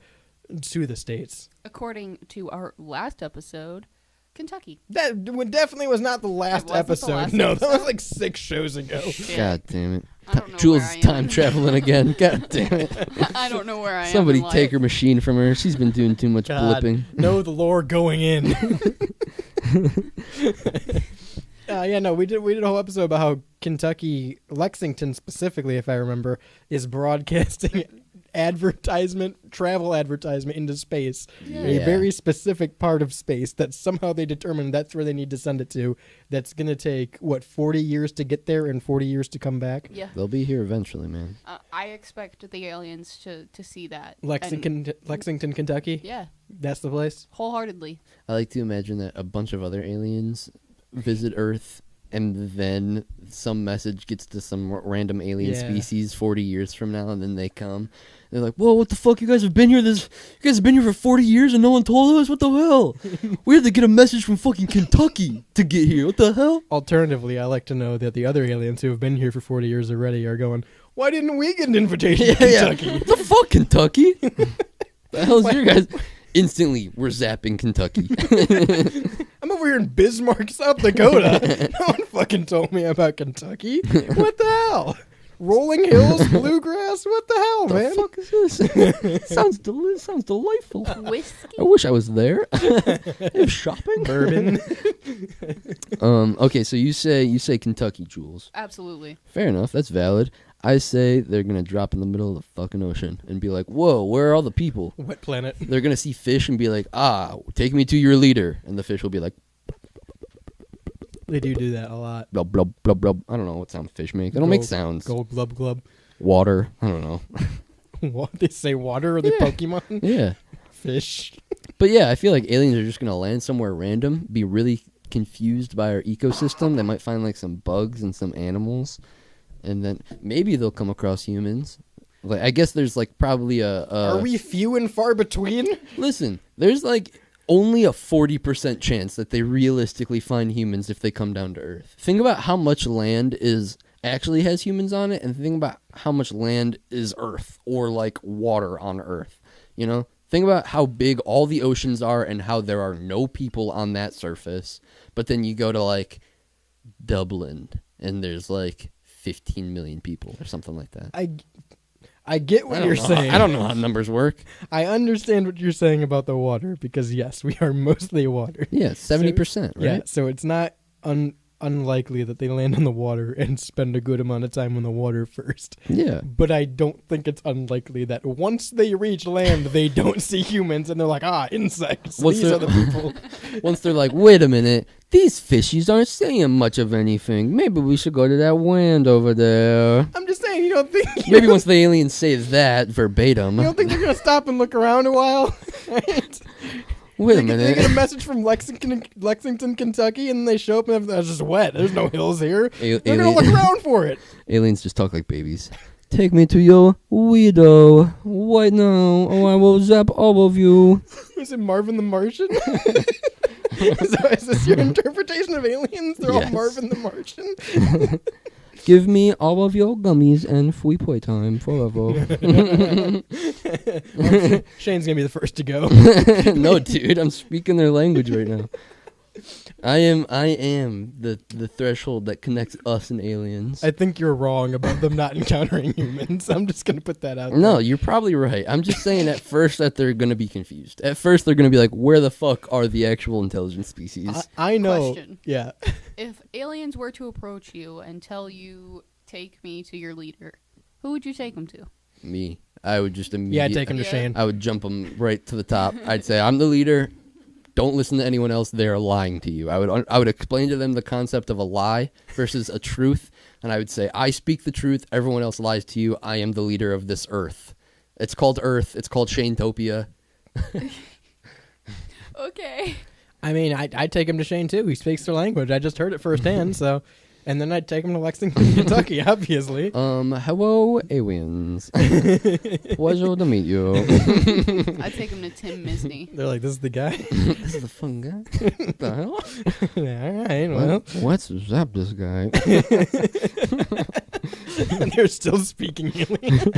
to the States? According to our last episode, Kentucky. That definitely was not the last It wasn't the episode. last No, that was episode? like 6 shows ago. God damn it. I don't know Jules where is I am. time traveling again. God damn it. I don't know where I am. Somebody in take life. her machine from her. She's been doing too much God, blipping. know the lore going in. Yeah, no, we did a whole episode about how Kentucky, Lexington specifically, if I remember, is broadcasting travel advertisement into space, a Yeah. very specific part of space that somehow they determined that's where they need to send it to. That's gonna take 40 years to get there and 40 years to come back. Yeah. They'll be here eventually, man. I expect the aliens to see that. Lexington, Kentucky. Yeah, That's the place. wholeheartedly. I like to imagine that a bunch of other aliens visit Earth, and then some message gets to some random alien Yeah. species 40 years from now, and then they come. They're like, "Whoa, what the fuck? You guys have been here you guys have been here for 40 years and no one told us? What the hell? We had to get a message from fucking Kentucky to get here. What the hell?" Alternatively, I like to know that the other aliens who have been here for 40 years already are going, why didn't we get an invitation to Kentucky? What the fuck, Kentucky? The hell's your guys? Instantly, we're zapping Kentucky. I'm over here in Bismarck, South Dakota. No one fucking told me about Kentucky. What the hell? Rolling Hills, bluegrass? What the hell, What man? the fuck is this? Sounds delightful. Whiskey. I wish I was there. If shopping. Bourbon. Okay, so you say Kentucky, Jules. Absolutely. Fair enough. That's valid. I say they're gonna drop in the middle of the fucking ocean and be like, "Whoa, where are all the people?" What planet? They're gonna see fish and be like, "Ah, take me to your leader," and the fish will be like, They do that a lot. Blub, blub, blub, blub. I don't know what sound fish make. They don't make Gold- sounds. Gold glub glub. Water. I don't know. What they say? Water? Are they Pokemon? Yeah. Fish. But yeah, I feel like aliens are just going to land somewhere random, be really confused by our ecosystem. They might find like some bugs and some animals, and then maybe they'll come across humans. Like, I guess there's like probably Are we few and far between? Listen, there's like only a 40% chance that they realistically find humans if they come down to Earth. Think about how much land actually has humans on it, and think about how much land is Earth or like water on Earth. You know, think about how big all the oceans are and how there are no people on that surface. But then you go to like Dublin and there's like 15 million people or something like that. I get what you're saying. I don't know how numbers work. I understand what you're saying about the water because yes, we are mostly water. Yeah, 70%, right? Yeah, so it's not unlikely that they land on the water and spend a good amount of time on the water first. Yeah. But I don't think it's unlikely that once they reach land, they don't see humans and they're like, insects. These are the people. Once they're like, wait a minute, these fishies aren't saying much of anything. Maybe we should go to that land over there. I'm just saying, you don't think... Maybe once the aliens say that verbatim. You don't think they're going to stop and look around a while? Right? Wait a They minute. get a message from Lexington, Kentucky, and they show up and it's just wet. There's no hills here. They're going to look around for it. Aliens just talk like babies. Take me to your widow. Right now, or I will zap all of you. Is it Marvin the Martian? Is this your interpretation of aliens? They're all Yes. Marvin the Martian? Give me all of your gummies and free playtime forever. Shane's going to be the first to go. No, dude, I'm speaking their language right now. I am the threshold that connects us and aliens. I think you're wrong about them not encountering humans. I'm just going to put that out No, there. you're probably right. I'm just saying at first that they're going to be confused. At first they're going to be like, where the fuck are the actual intelligent species? I know. Question. Yeah. If aliens were to approach you and tell you, take me to your leader, who would you take them to? Me. I would just Yeah, immediately... take him to Yeah. Shane. I would jump them right to the top. I'd say, I'm the leader. Don't listen to anyone else. They're lying to you. I would explain to them the concept of a lie versus a truth, and I would say, I speak the truth. Everyone else lies to you. I am the leader of this Earth. It's called Earth. It's called Shanetopia. Okay. I mean, I'd take him to Shane, too. He speaks their language. I just heard it firsthand, so... And then I'd take him to Lexington, Kentucky, obviously. Hello, aliens. Pleasure to meet you. I'd take him to Tim Misney. They're like, this is the guy? This is the fun guy. What the hell? Yeah, all right, well. What's zap this guy? And they're still speaking alien.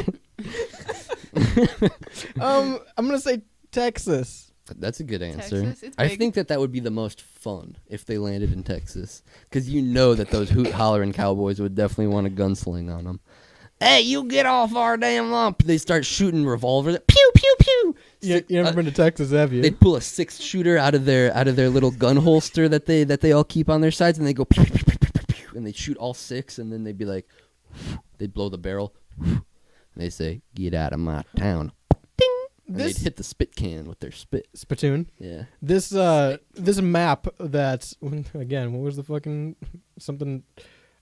I'm going to say Texas. That's a good answer. Texas, it's I big. think that would be the most fun if they landed in Texas, because you know that those hoot hollering cowboys would definitely want a gunsling on them. Hey, you get off our damn lawn! They start shooting revolvers. Pew pew pew. You never been to Texas, have you? They'd pull a 6-shooter out of their little gun holster that they all keep on their sides, and they go pew, pew, pew, pew, pew, pew, and they shoot all 6, and then they'd be like, they'd blow the barrel, and they say, "Get out of my town." And they'd hit the spit can with their spit. Spittoon. Yeah. This map that, again, what was the fucking something?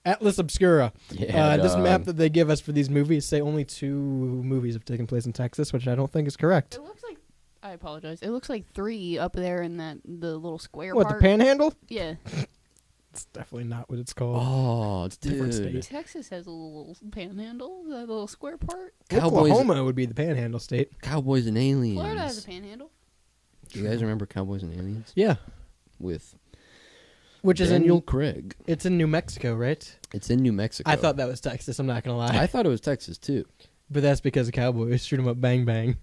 Atlas Obscura. Yeah, this dog. map that they give us for these movies say only 2 movies have taken place in Texas, which I don't think is correct. It looks like, I apologize, it looks like 3 up there in the little square What, part. the Panhandle? Yeah. It's definitely not what it's called. Oh, different dude. state. Texas has a little panhandle, that little square part. Oklahoma would be the Panhandle state. Cowboys and aliens. Florida has a panhandle. Do you guys remember Cowboys and Aliens? Yeah, With which is Daniel in Craig. it's in New Mexico, right? It's in New Mexico. I thought that was Texas. I'm not gonna lie, I thought it was Texas too. but that's because of cowboys shoot 'em up, bang bang.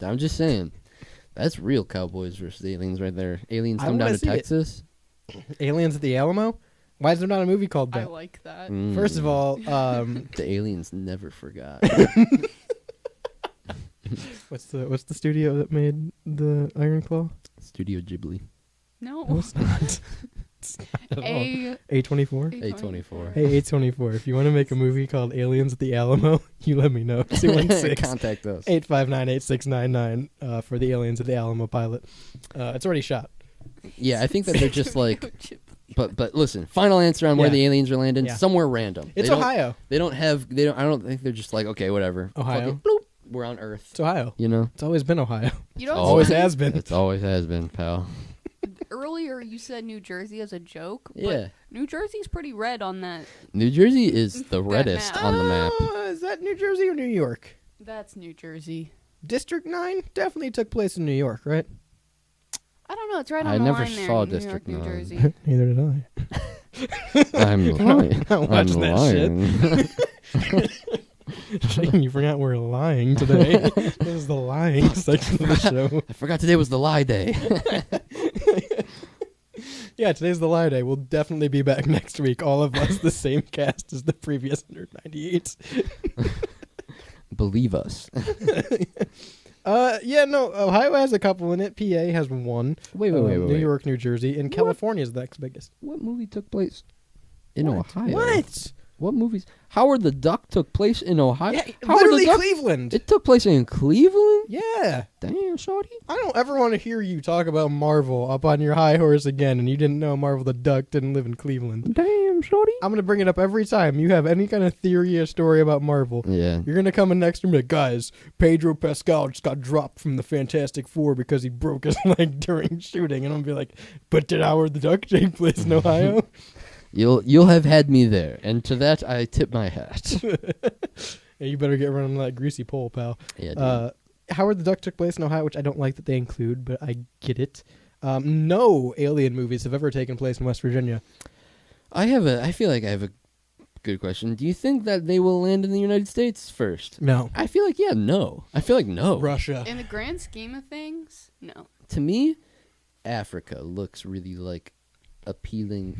I'm just saying. That's real Cowboys versus aliens right there. Aliens I come down wanna to see it. Texas. Aliens at the Alamo. Why is there not a movie called I that? like that. First of all, the aliens never forgot. what's the studio that made the Iron Claw? Studio Ghibli. No. No, it's not. It's not at all. A24. A24. Hey, A24, if you want to make a movie called Aliens at the Alamo, you let me know. Contact us. 216-859-8699 for the Aliens at the Alamo pilot. It's already shot. Yeah, I think that they're just like But listen, final answer on where Yeah. the aliens are landing. Yeah. Somewhere random. It's They don't- Ohio. They don't have. They don't. I don't think they're just like, okay, whatever. Ohio. Fuck it, bloop, we're on Earth. It's Ohio. You know. It's always been Ohio. You know, Always what's has been. It's always has been, pal. earlier you said New Jersey as a joke. But Yeah. New Jersey's pretty red on that. New Jersey is the That reddest map. on the map. Is that New Jersey or New York? That's New Jersey. District 9 definitely took place in New York, right? I don't know. It's right on I the never line there. saw New District York, New 9. Jersey. Neither did I. I'm lying. not watching that lying. Shane, you forgot we're lying today. This is the lying section of the show. I forgot today was the lie day. Yeah, today's the lie day. We'll definitely be back next week. All of us, the same cast as the previous 198. Believe us. Yeah, no, Ohio has a couple in it. PA has one. Wait. New York, New Jersey, and California is the next biggest. What movie took place in Ohio? What? What movies? Howard the Duck took place in Ohio. Yeah, Howard literally the Duck. Cleveland. It took place in Cleveland. Yeah. Damn, shorty. I don't ever want to hear you talk about Marvel up on your high horse again, and you didn't know Marvel the Duck didn't live in Cleveland. Damn, shorty. I'm going to bring it up every time you have any kind of theory or story about Marvel. Yeah. You're going to come in next to me like, guys, Pedro Pascal just got dropped from the Fantastic Four because he broke his leg during shooting. And I'm going to be like, but did Howard the Duck take place in Ohio? You'll have had me there, and to that I tip my hat. Yeah, you better get running that greasy pole, pal. Yeah, dude. Howard the Duck took place in Ohio, which I don't like that they include, but I get it. No alien movies have ever taken place in West Virginia. I feel like I have a good question. Do you think that they will land in the United States first? No. I feel like no. I feel like no. Russia. In the grand scheme of things, no. To me, Africa looks really like appealing.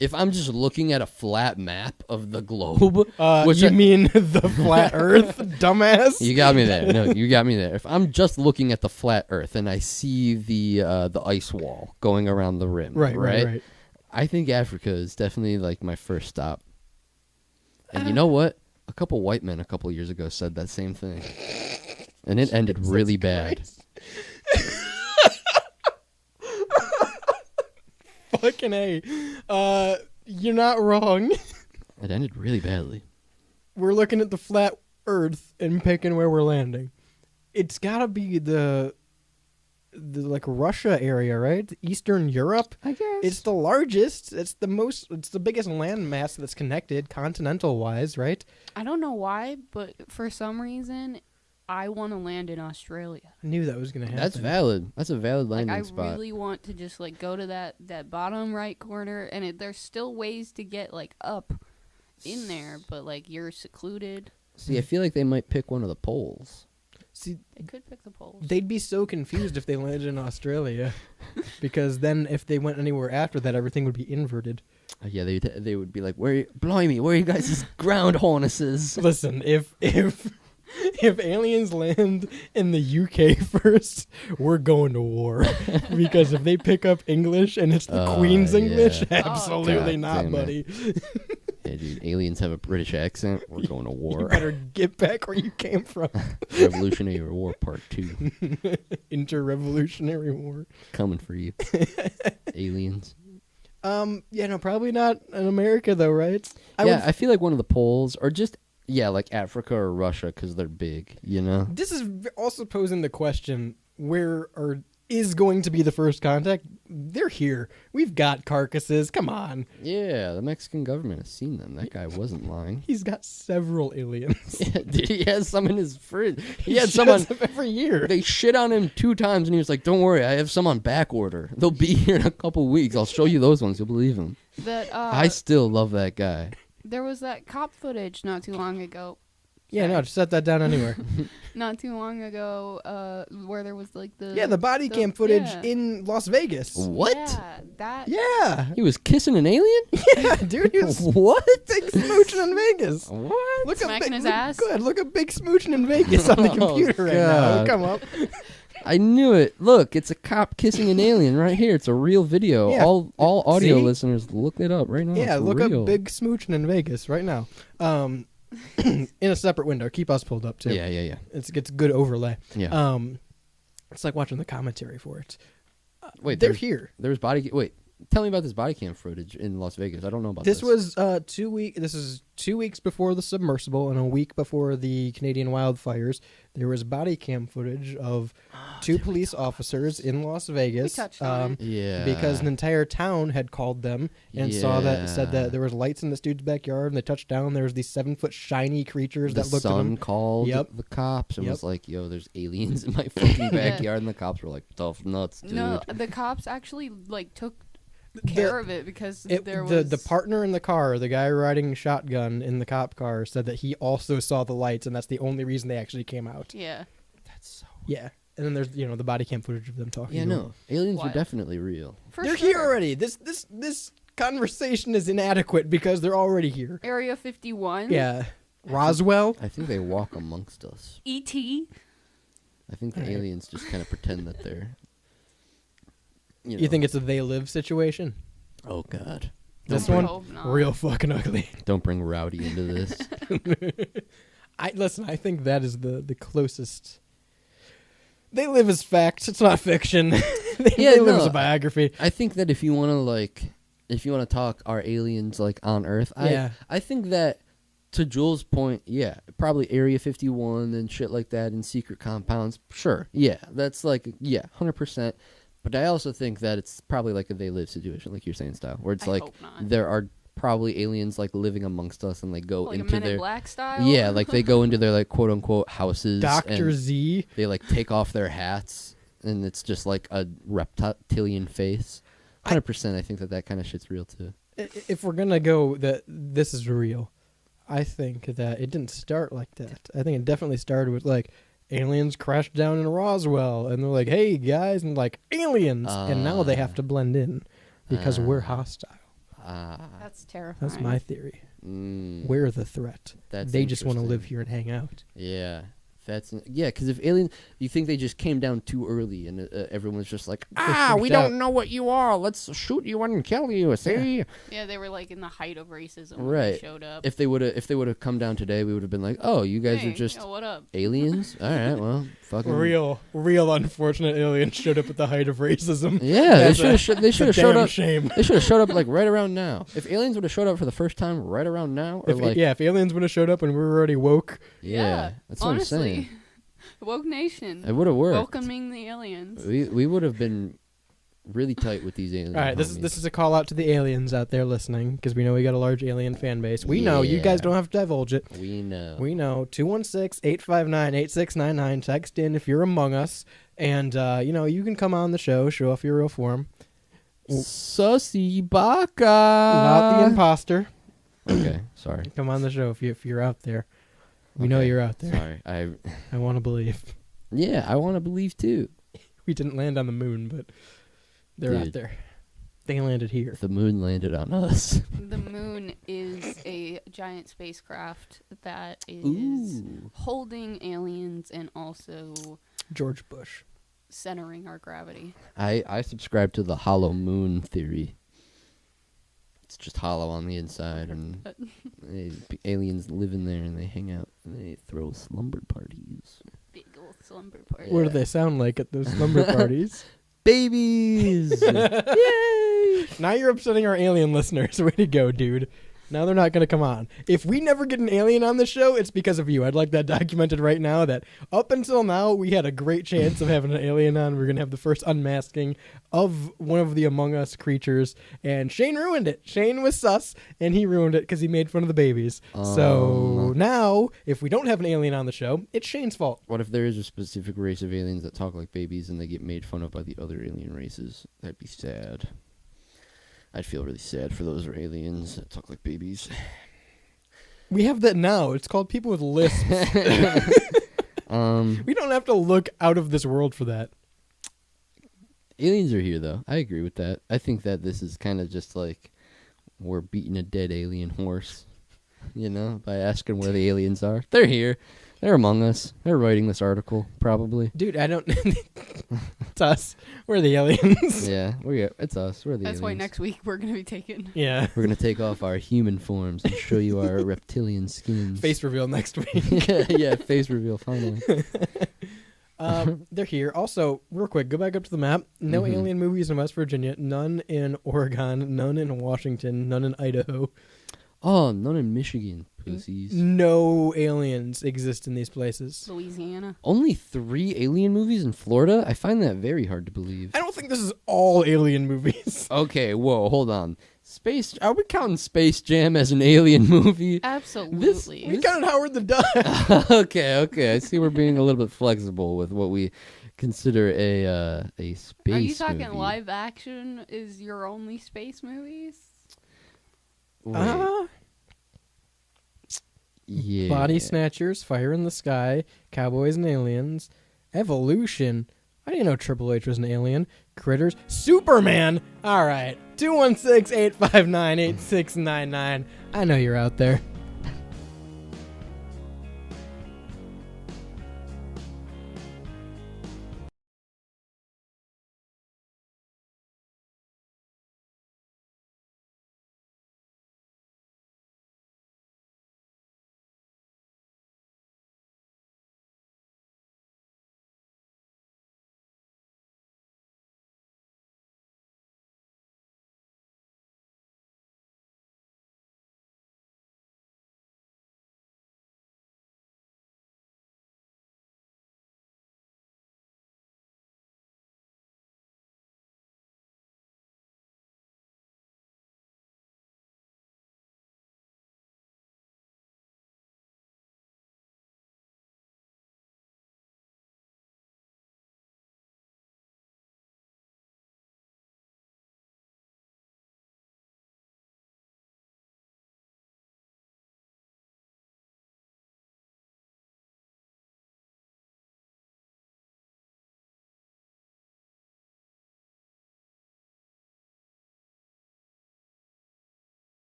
If I'm just looking at a flat map of the globe, which you mean the flat Earth, dumbass? you got me there. No, you got me there. If I'm just looking at the flat Earth and I see the ice wall going around the rim, Right. I think Africa is definitely like my first stop. And you know what? A couple white men a couple years ago said that same thing, and it ended really bad. Fucking A. You're not wrong. It ended really badly. We're looking at the flat Earth and picking where we're landing. It's gotta be the like Russia area, right? Eastern Europe. I guess It's the largest. It's the biggest landmass that's connected continental wise, right? I don't know why, but for some reason, I want to land in Australia. I knew that was gonna happen. That's valid. That's a valid Like, landing I spot. really want to just like go to that bottom right corner, and there's still ways to get like up in there, but like you're secluded. See, I feel like they might pick one of the poles. See, They could pick the poles. they'd be so confused if they landed in Australia, because then if they went anywhere after that, everything would be inverted. Yeah, they would be like, blimey, where are you guys' ground harnesses? Listen, if aliens land in the UK first, we're going to war. Because if they pick up English and it's the Queen's English, yeah. absolutely God not, damn buddy. Yeah, dude, aliens have a British accent. We're going to You war. better get back where you came from. Revolutionary War Part 2. Inter-revolutionary war. Coming for you. Aliens. Yeah, no, probably not in America though, right? I feel like one of the poles, or just, like Africa or Russia, because they're big, you know? This is also posing the question, where is going to be the first contact? They're here. We've got carcasses. Come on. Yeah, the Mexican government has seen them. That guy wasn't lying. He's got several aliens. Yeah, dude, he has some in his fridge. He had shits some on. them every year. They shit on him 2 times, and he was like, "Don't worry, I have some on back order. They'll be here in a couple weeks. I'll show you those ones. You'll believe him." That I still love that guy. there was that cop footage not too long ago. Yeah, no, just set that down anywhere. Not too long ago, where there was like the body cam footage yeah. in Las Vegas. What? Yeah, that. Yeah. He was kissing an alien? Yeah, dude, he was What? big smooching in Vegas. What? Look Smacking his ass? Good. Look at big smooching in Vegas on the Oh, computer right God. now. Come up. I knew it. Look, it's a cop kissing an alien right here. It's a real video. Yeah. All audio See? listeners, look it up right now. Yeah, It's look real. up big smooching in Vegas right now. In a separate window. Keep us pulled up too. Yeah. It's good overlay. Yeah. It's like watching the commentary for it. Wait, they're there's- here. There's body. Wait, Tell me about this body cam footage in Las Vegas. I don't know about This this. was 2 week. This is 2 weeks before the submersible and a week before the Canadian wildfires. There was body cam footage of two police officers in Las Vegas. touched on it. Yeah. Because an entire town had called them and said that there was lights in this dude's backyard, and they touched down. There was these 7-foot shiny creatures the that looked at son them. called Yep. the cops and Yep. was like, "Yo, there's aliens in my fucking backyard," and the cops were like, "Tough nuts, dude." No, the cops actually took care of it because there the was partner in the car, the guy riding shotgun in the cop car, said that he also saw the lights, and that's the only reason they actually came out. Yeah. That's so. Yeah, and then there's the body cam footage of them talking. Yeah, to no, him. aliens are What? definitely real. For They're sure. here already. This conversation is inadequate because they're already here. Area 51. Yeah, Roswell. I think they walk amongst us. E.T. I think the Alright. aliens just kind of pretend that they're. You think it's a they live situation? Oh God! This I one hope not. real fucking ugly. Don't bring Rowdy into this. I think that is the closest. They live as facts. It's not fiction. they live as a biography. I think that if you want to talk, are aliens on Earth? Yeah. I think that to Joel's point, yeah, probably Area 51 and shit like that, and secret compounds. Sure, yeah, that's 100%. But I also think that it's probably like a they live situation, like you're saying, style, where it's I hope not. there are probably aliens living amongst us, and they go Like a into Men in their Black style. yeah, they go into their quote unquote houses. Dr. and Z. They take off their hats, and it's just like a reptilian face. 100%. I think that kind of shit's real too. If we're gonna go that this is real, I think that it didn't start like that. I think it definitely started with aliens crashed down in Roswell, and they're like, "Hey guys," and aliens, and now they have to blend in because we're hostile. That's terrifying. That's my theory. Mm, We're the threat. That's They just want to live interesting. here and hang out. Yeah, because if aliens, you think they just came down too early, and everyone's just like, freaked we out. don't know what you are. Let's shoot you and kill you. See? Yeah, they were in the height of racism when Right. they showed up. If they would have come down today, we would have been like, oh, you guys Hey, are just yo, what up? aliens. All right, well, fucking Real unfortunate aliens showed up at the height of racism. Yeah, That's they should have showed damn up. shame. They should have showed up right around now. If aliens would have showed up for the first time right around now, or If aliens would have showed up and we were already woke, yeah, that's what honestly. I'm saying. Woke Nation. It would have worked. Welcoming the aliens. We would have been really tight with these aliens. all right, this is a call out to the aliens out there listening because we know we got a large alien fan base. We know you guys Yeah. don't have to divulge it. We know. We know 216-859-8699. Text in if you're among us, and you can come on the show, show off your real form. Sussy Baka. Not the imposter. Okay, sorry. Come on the show if you're out there. We know Okay, you're out there. Sorry. I want to believe. Yeah, I want to believe too. We didn't land on the moon, but they're out Dude. there. They landed here. The moon landed on us. The moon is a giant spacecraft that is Ooh. holding aliens and also George Bush. centering our gravity. I subscribe to the hollow moon theory. It's just hollow on the inside, and aliens live in there, and they hang out, and they throw slumber parties. Big old slumber party. What do they sound like at those slumber parties? Babies! Yay! Now you're upsetting our alien listeners. Way to go, dude. Now they're not going to come on. If we never get an alien on the show, it's because of you. I'd like that documented right now that up until now, we had a great chance of having an alien on. We're going to have the first unmasking of one of the Among Us creatures. And Shane ruined it. Shane was sus, and he ruined it because he made fun of the babies. So now, if we don't have an alien on the show, it's Shane's fault. What if there is a specific race of aliens that talk like babies and they get made fun of by the other alien races? That'd be sad. I'd feel really sad for those aliens that talk like babies. We have that now. It's called people with lisps. We don't have to look out of this world for that. Aliens are here, though. I agree with that. I think that this is kind of just like we're beating a dead alien horse, by asking where the aliens are. They're here. They're among us. They're writing this article, probably. Dude, I don't... It's us. We're the aliens. Yeah, it's us. We're the That's why aliens. next week we're going to be taking. Yeah. We're going to take off our human forms and show you our reptilian skins. Face reveal next week. yeah, face reveal, finally. They're here. Also, real quick, go back up to the map. No alien movies in West Virginia. None in Oregon. None in Washington. None in Idaho. Oh, none in Michigan, pussies. No aliens exist in these places. Louisiana. Only 3 alien movies in Florida? I find that very hard to believe. I don't think this is all alien movies. Okay, whoa, hold on. Are we counting Space Jam as an alien movie? Absolutely. We counted Howard the Duck. Okay. I see we're being a little bit flexible with what we consider a space Are you talking movie. live action is your only space movies? Wait, yeah. Body Snatchers, Fire in the Sky, Cowboys and Aliens, Evolution. I didn't know Triple H was an alien. Critters, Superman. All right, 216-859-8699. I know you're out there.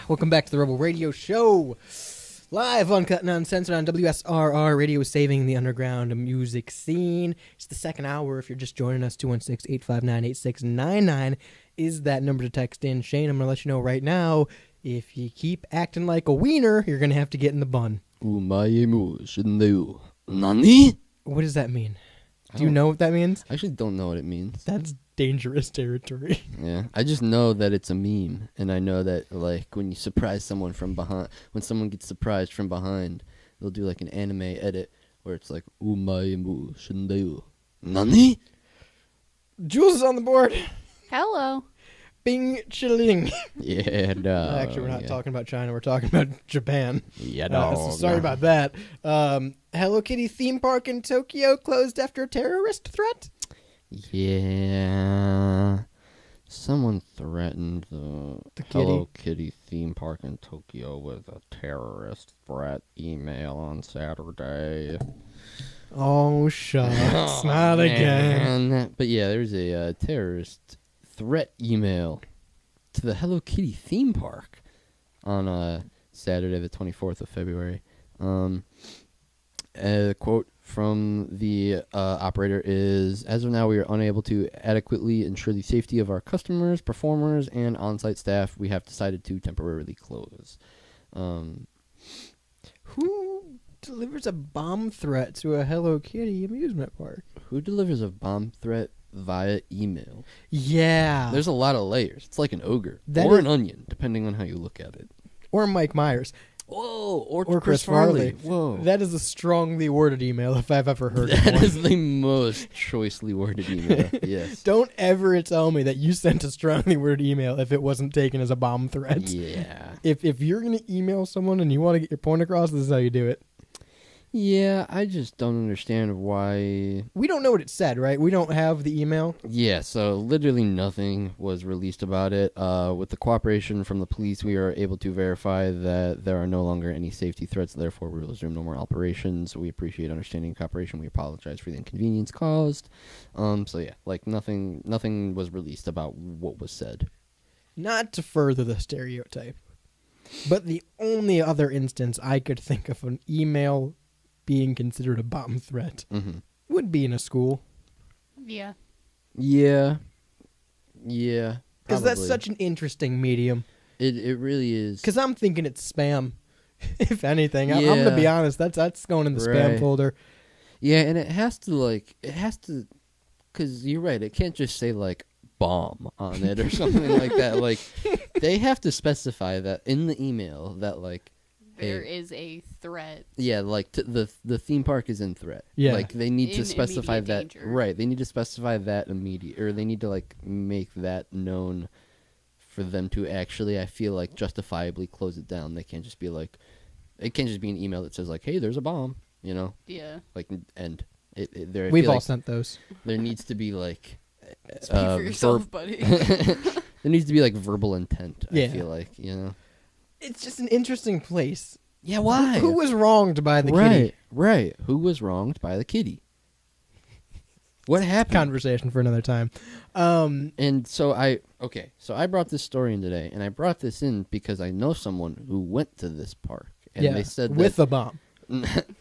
Welcome back to the Rebel Radio Show. Live, uncut, and uncensored on WSRR Radio, saving the underground music scene. It's the second hour. If you're just joining us, 216-859-8699 is that number to text in. Shane, I'm going to let you know right now, if you keep acting like a wiener, you're going to have to get in the bun. Nani? What does that mean? Do you know what that means? I actually don't know what it means. That's dangerous territory. Yeah, I just know that it's a meme, and I know that like when you surprise someone from behind, when someone gets surprised from behind, they'll do like an anime edit where it's like "Umaimu shindeu." Nani? Jules is on the board. Hello. Bing chilling. Yeah, no. Actually, we're not talking about China. We're talking about Japan. Yeah, So sorry about that. Hello Kitty theme park in Tokyo closed after a terrorist threat. Yeah, someone threatened the Hello Kitty theme park in Tokyo with a terrorist threat email on Saturday. Oh, shucks. Not again. Man. But yeah, there's a terrorist threat email to the Hello Kitty theme park on Saturday, the 24th of February. A quote from the operator is, "As of now, we are unable to adequately ensure the safety of our customers, performers, and on-site staff. We have decided to temporarily close." Who delivers a bomb threat to a Hello Kitty amusement park? Who delivers a bomb threat via email? Yeah. There's a lot of layers. It's like an ogre That or is- an onion, depending on how you look at it. Or Mike Myers. Whoa, or Chris Farley. Whoa. That is a strongly worded email if I've ever heard of That one. is the most choicely worded email. Yes. Don't ever tell me that you sent a strongly worded email if it wasn't taken as a bomb threat. Yeah. If you're going to email someone and you want to get your point across, this is how you do it. Yeah, I just don't understand why. We don't know what it said, right? We don't have the email. Yeah, so literally nothing was released about it. With the cooperation from the police, we are able to verify that there are no longer any safety threats. Therefore, we will resume normal operations. We appreciate understanding and cooperation. We apologize for the inconvenience caused. So yeah, like nothing was released about what was said. Not to further the stereotype, but the only other instance I could think of an email being considered a bomb threat would be in a school. Yeah. Yeah. Yeah. Because that's probably. such an interesting medium. It really is. Because I'm thinking it's spam, if anything. I'm going to be Yeah. honest. That's going in the spam Right. folder. Yeah, and it has to, because you're right, it can't just say, like, bomb on it or something like that. Like, they have to specify that in the email that, like, There is a threat. yeah, like, the theme park is in threat. Yeah. Like, they need to In specify immediate that. danger. Right, they need to specify that immediate, or they need to, like, make that known for them to actually, I feel like, justifiably close it down. They can't just be like, it can't just be an email that says, like, hey, there's a bomb, you know? Yeah. Like, end. I We've feel all like sent those. there needs to be like Speak for yourself, buddy. there needs to be like verbal intent. Yeah. I feel like, you know. It's just an interesting place. Yeah, why? Who was wronged by the right, kitty? right. Who was wronged by the kitty? What happened? Conversation for another time. And so I brought this story in today, and I brought this in because I know someone who went to this park, and yeah, they said with that, a bomb.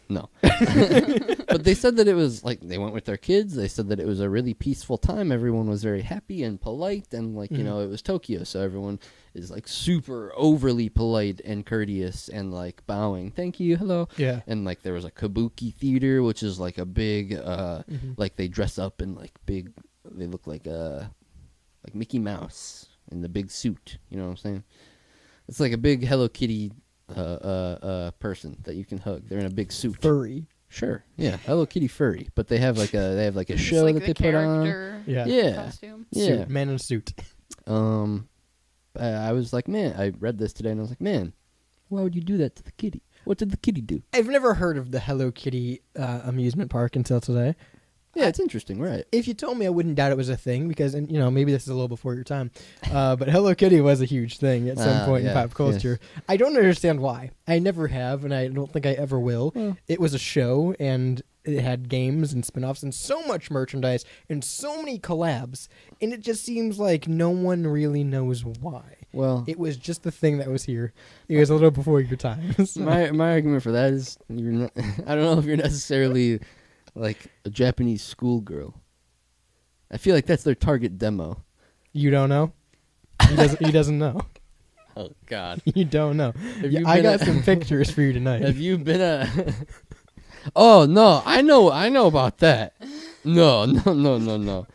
no, but they said that it was like they went with their kids. They said that it was a really peaceful time. Everyone was very happy and polite, and like you know, it was Tokyo, so everyone is like super overly polite and courteous and like bowing, thank you, hello, Yeah. and like there was a kabuki theater, which is like a big, like they dress up in like big, they look like Mickey Mouse in the big suit. You know what I'm saying? It's like a big Hello Kitty person that you can hug. They're in a big suit. Furry. Sure. Yeah. Hello Kitty furry. But they have like a Just show like that the they put on. character Yeah. Yeah. costume. Yeah. Suit. Man in a suit. I was like, man, I read this today and I was like, man, why would you do that to the kitty? What did the kitty do? I've never heard of the Hello Kitty amusement park until today. Yeah, it's interesting, right? If you told me, I wouldn't doubt it was a thing because, and you know, maybe this is a little before your time, but Hello Kitty was a huge thing at some point in yeah, pop culture. I don't understand why. I never have, and I don't think I ever will. It was a show, and it had games and spin-offs and so much merchandise and so many collabs, and it just seems like no one really knows why. Well, It was just the thing that was here. It was a little before your time. So. my argument for that is you're not, I don't know if you're necessarily like a Japanese schoolgirl. I feel like that's their target demo. You don't know? He doesn't know. Oh God! You don't know. you I been got a- some pictures for you tonight. Have you been a? Oh no! I know about that. No.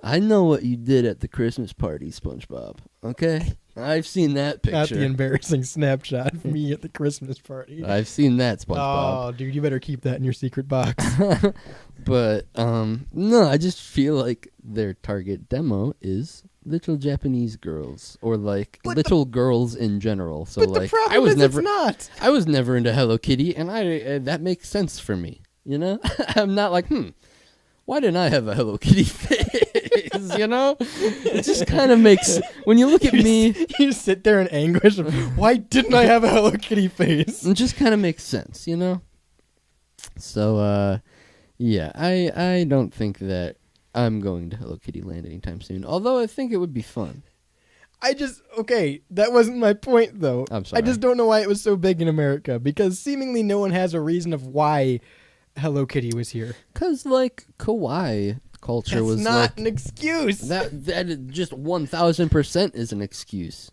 I know what you did at the Christmas party, SpongeBob. Okay, I've seen that Not the picture. embarrassing snapshot of me at the Christmas party. I've seen that, SpongeBob. Oh, dude, you better keep that in your secret box. But no, I just feel like their target demo is little Japanese girls or like little girls in general. So But like the problem I was is never it's not. I was never into Hello Kitty, and I that makes sense for me. You know, I'm not like why didn't I have a Hello Kitty face? You know, it just kind of makes when you look at me. You sit there in anguish of, why didn't I have a Hello Kitty face? It just kind of makes sense, you know? So, yeah, I don't think that I'm going to Hello Kitty Land anytime soon, although I think it would be fun. Okay, that wasn't my point, though. I'm sorry. I just don't know why it was so big in America, because seemingly no one has a reason of why Hello Kitty was here. Because, like, kawaii culture That's was not like... an excuse. That just 1,000% is an excuse.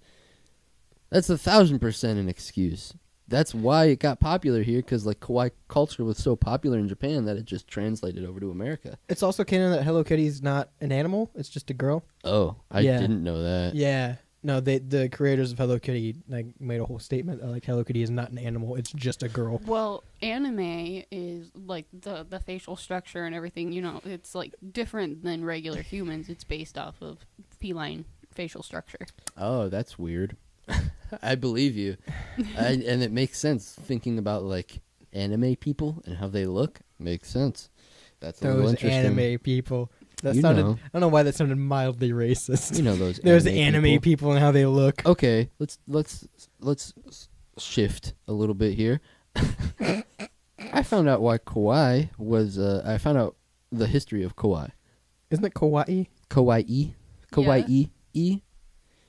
That's 1,000% an excuse. That's why it got popular here, because like kawaii culture was so popular in Japan that it just translated over to America. It's also canon that Hello Kitty's not an animal; it's just a girl. Oh, I Yeah. didn't know that. Yeah, no, the creators of Hello Kitty like made a whole statement that, like, Hello Kitty is not an animal; it's just a girl. Well, anime is like the facial structure and everything. You know, it's like different than regular humans. It's based off of feline facial structure. Oh, that's weird. I believe you. And it makes sense thinking about like anime people and how they look. Makes sense. That's a little Those interesting. anime people. That You sounded. know. I don't know why that sounded mildly racist. You know those. Those anime people and how they look. Okay, let's shift a little bit here. I found out why kawaii was. I found out the history of kawaii. Isn't it kawaii? Kawaii. Kawaii.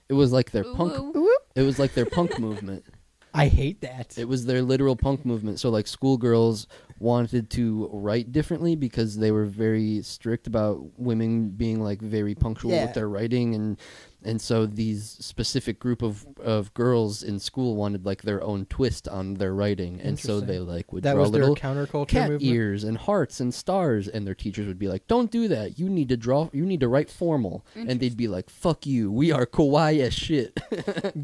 It was like their punk. Ooh. It was like their punk movement. I hate that. It was their literal punk movement. So like schoolgirls wanted to write differently because they were very strict about women being like very punctual Yeah. with their writing, and so these specific group of girls in school wanted like their own twist on their writing, and so Interesting. they like would That draw was their little counterculture cat movement. ears and hearts and stars, and their teachers would be like, "Don't do that. You need to write formal," and they'd be like, "Fuck you. We are kawaii as shit."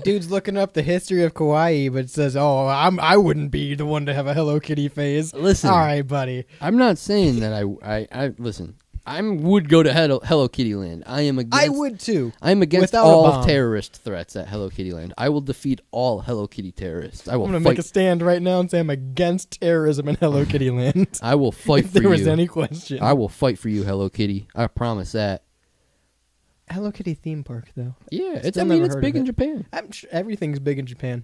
Dude's looking up the history of kawaii, but says, "Oh, I wouldn't be the one to have a Hello Kitty face." Listen. all right, buddy. I'm not saying that I listen. I would go to Hello Kitty Land. I am against. I would too. I'm against Without a all bomb. terrorist threats at Hello Kitty Land. I will defeat all Hello Kitty terrorists. I will I'm gonna fight. make a stand right now and say I'm against terrorism in Hello Kitty Land. I will fight if for there was you. any question. I will fight for you, Hello Kitty. I promise that. Hello Kitty theme park, though. Yeah, it's. Still I mean, never it's heard big of in it. Japan. I'm sure everything's big in Japan.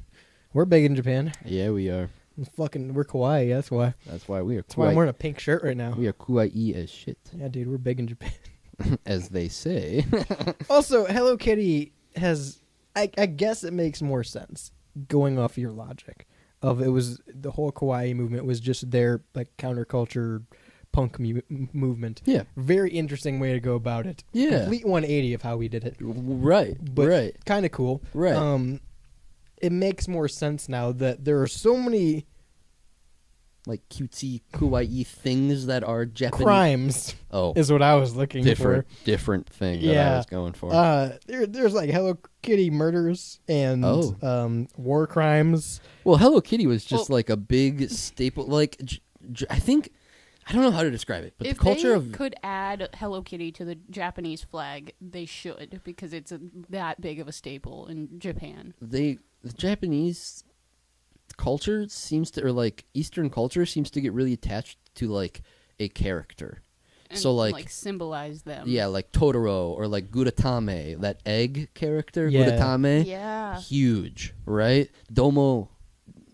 We're big in Japan. Yeah, we are. We're kawaii. That's why. That's why we are. That's why I'm wearing a pink shirt right now. We are kawaii as shit, Yeah, dude, we're big in Japan. as they say. Also, Hello Kitty has. I guess it makes more sense going off your logic of it was the whole kawaii movement was just their like counterculture punk movement. Yeah. Very interesting way to go about it. Yeah. Complete 180 of how we did it. Right. But right. kind of cool. Right. It makes more sense now that there are so many Like cutesy kawaii things that are Japanese. crimes. Oh, Is what I was looking different thing that I Yeah. was going for. for. There's like Hello Kitty murders and war crimes. Well, Hello Kitty was just Well- like a big staple. Like, I think, I don't know how to describe it, but If the culture they of could add Hello Kitty to the Japanese flag, they should, because it's that big of a staple in Japan. the Japanese culture seems to, or like Eastern culture seems to get really attached to like a character. And, So, like symbolize them. Yeah, like Totoro or like Guratame, that egg character, Yeah. Guratame. Yeah. Huge, right? Domo.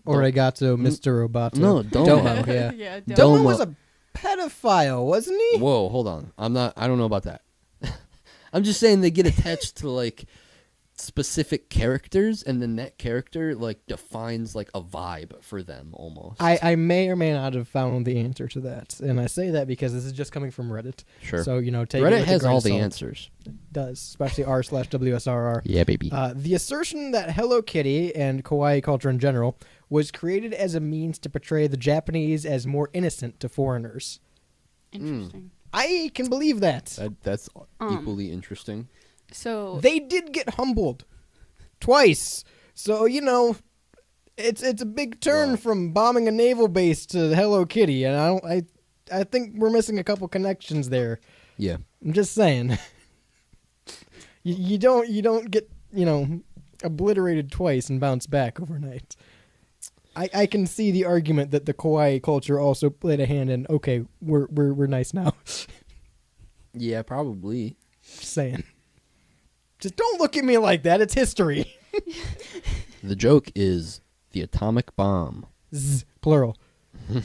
Origato, Mr. Roboto. No, Domo. yeah. yeah. Domo Domo. was a pedophile, wasn't he? Whoa, hold on. I don't know about that. I'm just saying they get attached to like specific characters, and then that character like defines like a vibe for them almost. I may or may not have found the answer to that, and I say that because this is just coming from Reddit. Sure. So take it Reddit with a has grain all of the salt. answers. It does, especially r/WSRR. Yeah, baby. The assertion that Hello Kitty and kawaii culture in general was created as a means to portray the Japanese as more innocent to foreigners. Interesting. I can believe that. That's equally interesting. So They did get humbled twice. So, it's a big turn from bombing a naval base to Hello Kitty, and I think we're missing a couple connections there. Yeah. I'm just saying. you don't get, obliterated twice and bounce back overnight. I can see the argument that the kawaii culture also played a hand in, okay, we're nice now. Yeah, probably. Just saying. Just don't look at me like that. It's history. The joke is the atomic bomb. Plural.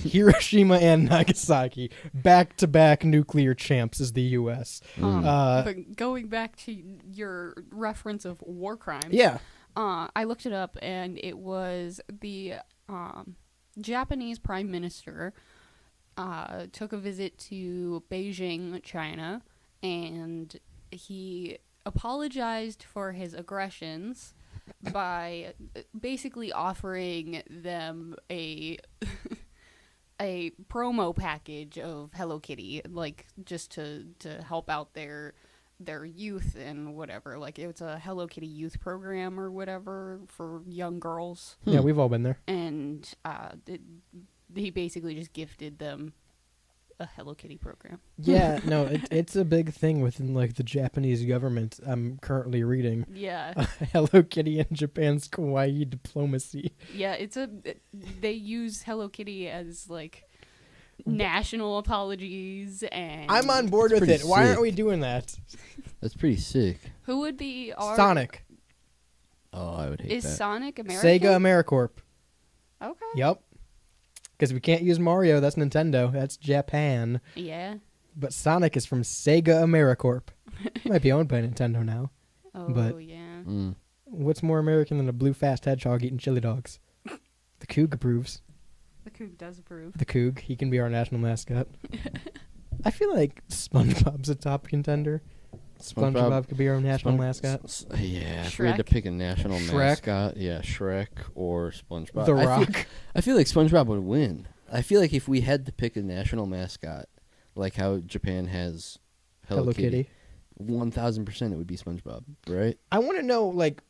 Hiroshima and Nagasaki, back-to-back nuclear champs is the U.S. but going back to your reference of war crimes, Yeah. I looked it up, and it was the Japanese Prime Minister took a visit to Beijing, China, and he apologized for his aggressions by basically offering them a promo package of Hello Kitty, like just to help out their youth and whatever. Like it was a Hello Kitty youth program or whatever for young girls, Yeah, we've all been there. and he basically just gifted them a Hello Kitty program. Yeah, no, it's a big thing within like the Japanese government. I'm currently reading Yeah, Hello Kitty and Japan's kawaii diplomacy. yeah. They use Hello Kitty as like national apologies, and I'm on board with pretty it. Why aren't sick. we doing that? That's pretty sick. Who would be our Sonic. Oh, I would hate Is that. Sonic American? Sega AmeriCorp. Okay. Yep. Because we can't use Mario. That's Nintendo. That's Japan. Yeah. But Sonic is from Sega AmeriCorp. Might be owned by Nintendo now. Oh But- yeah. Mm. What's more American than a blue fast hedgehog eating chili dogs? The Coog approves. The Coog does approve. The Coog. He can be our national mascot. I feel like SpongeBob's a top contender. SpongeBob could be our national mascot. Yeah, if we had to Shrek. pick a national Shrek. mascot, yeah, Shrek or SpongeBob. The I feel- Rock. I feel like SpongeBob would win. I feel like if we had to pick a national mascot, like how Japan has Hello Kitty, 1000% it would be SpongeBob, right? I want to know, like,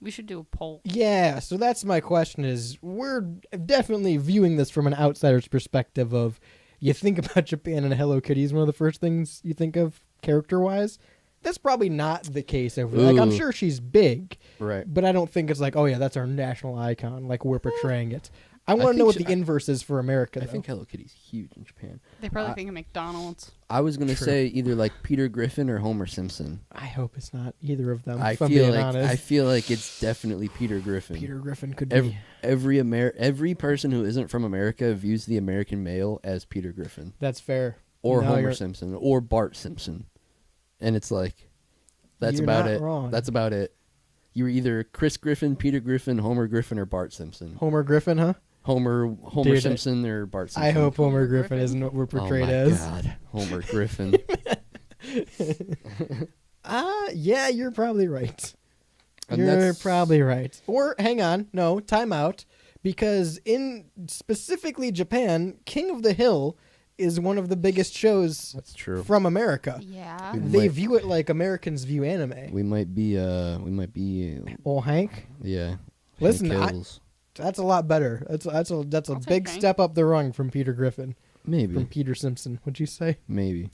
We should do a poll. yeah, so that's my question is, we're definitely viewing this from an outsider's perspective of, you think about Japan and Hello Kitty is one of the first things you think of character-wise. That's probably not the case over there. Like, I'm Ooh. sure she's big, Right. but I don't think it's like, oh yeah, that's our national icon, like we're portraying it. I want to think know what she- the inverse is for America, I though. think Hello Kitty's huge in Japan. They probably think of McDonald's. I was gonna True. say either like Peter Griffin or Homer Simpson. I hope it's not either of them, I if I'm feel being like honest. it's definitely Peter Griffin. Peter Griffin could Every be. every person who isn't from America views the American male as Peter Griffin That's fair. or No, Homer you're- Simpson or Bart Simpson, and it's like that's You're about not it. wrong. That's about it. You were either Chris Griffin, Peter Griffin, Homer Griffin, or Bart Simpson. Homer Griffin, huh? Homer Dude, Simpson or Bart Simpson. I hope Homer Homer Griffin Griffin. isn't what we're Oh portrayed my as. God, Homer Griffin. Yeah, you're probably right. And You're that's- probably right. Or hang on, no, time out. Because in specifically Japan, King of the Hill is one of the biggest shows That's true. from America. Yeah. We They might- view it like Americans view anime. We might be. Oh, Hank, Yeah. Listen, Hank I- Hills. that's a lot better. That's a I'll big take Hank. step up the rung from Peter Griffin. Maybe. From Peter Simpson. What'd you say? Maybe.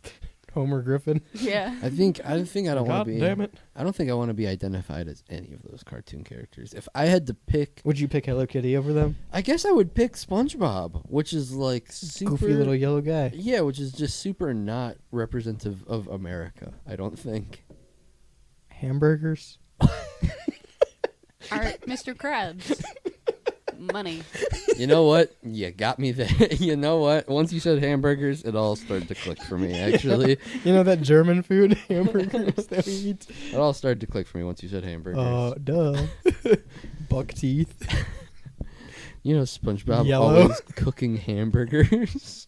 Homer Griffin. Yeah. I don't think I don't want God to be. damn it. I don't think I want to be identified as any of those cartoon characters. If I had to pick, Would you pick Hello Kitty over them? I guess I would pick SpongeBob, which is like super Goofy little yellow guy. Yeah, which is just super not representative of America. I don't think. Hamburgers. All right, Mr. Krabs. money. You know what? You got me there. You know what? Once you said hamburgers, it all started to click for me, actually. You know that German food hamburgers that we eat? It all started to click for me once you said hamburgers. Oh, duh. Buck teeth. You know SpongeBob Yellow. always cooking hamburgers.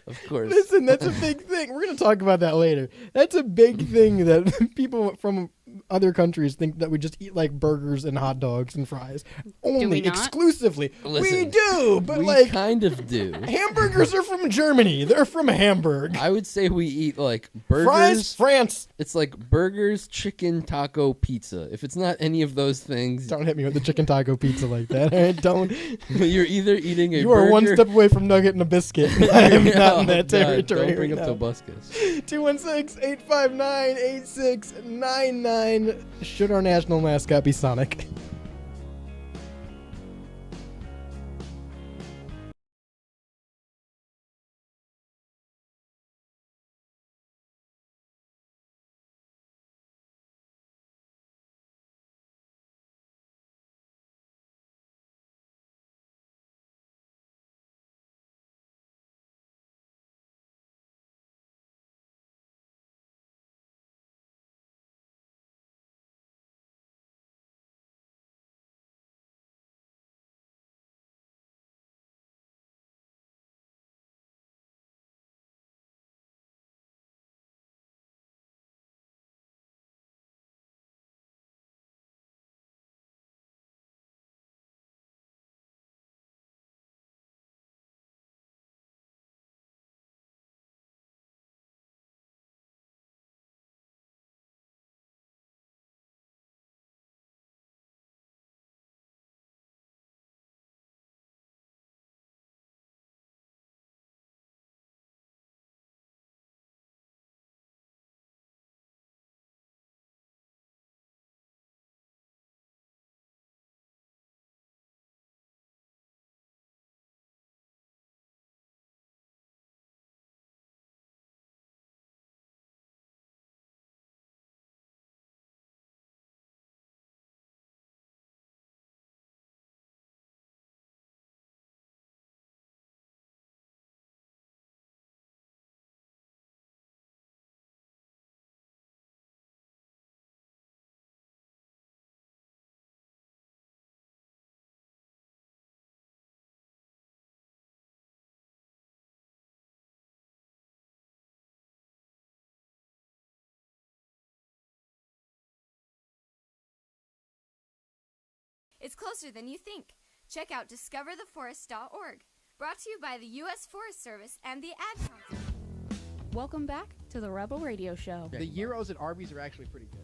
Of course. Listen, that's a big thing. We're going to talk about that later. That's a big thing that people from other countries think that we just eat like burgers and hot dogs and fries. Only, we not? exclusively. We Listen, do, but we like kind of do. hamburgers are from Germany. They're from Hamburg. I would say we eat like burgers. Fries, France. It's like burgers, chicken, taco, pizza. If it's not any of those things, Don't hit me with the chicken taco pizza like that. All right? Don't. you're either eating a You burger. are one step away from nugget and a biscuit. I am not in that Oh, God, territory. Don't bring right up now. Tobuscus. 216-859-8699. Should our national mascot be Sonic? It's closer than you think. Check out discovertheforest.org. Brought to you by the U.S. Forest Service and the Ad Council. Welcome back to the Rebel Radio Show. The gyros at Arby's are actually pretty good.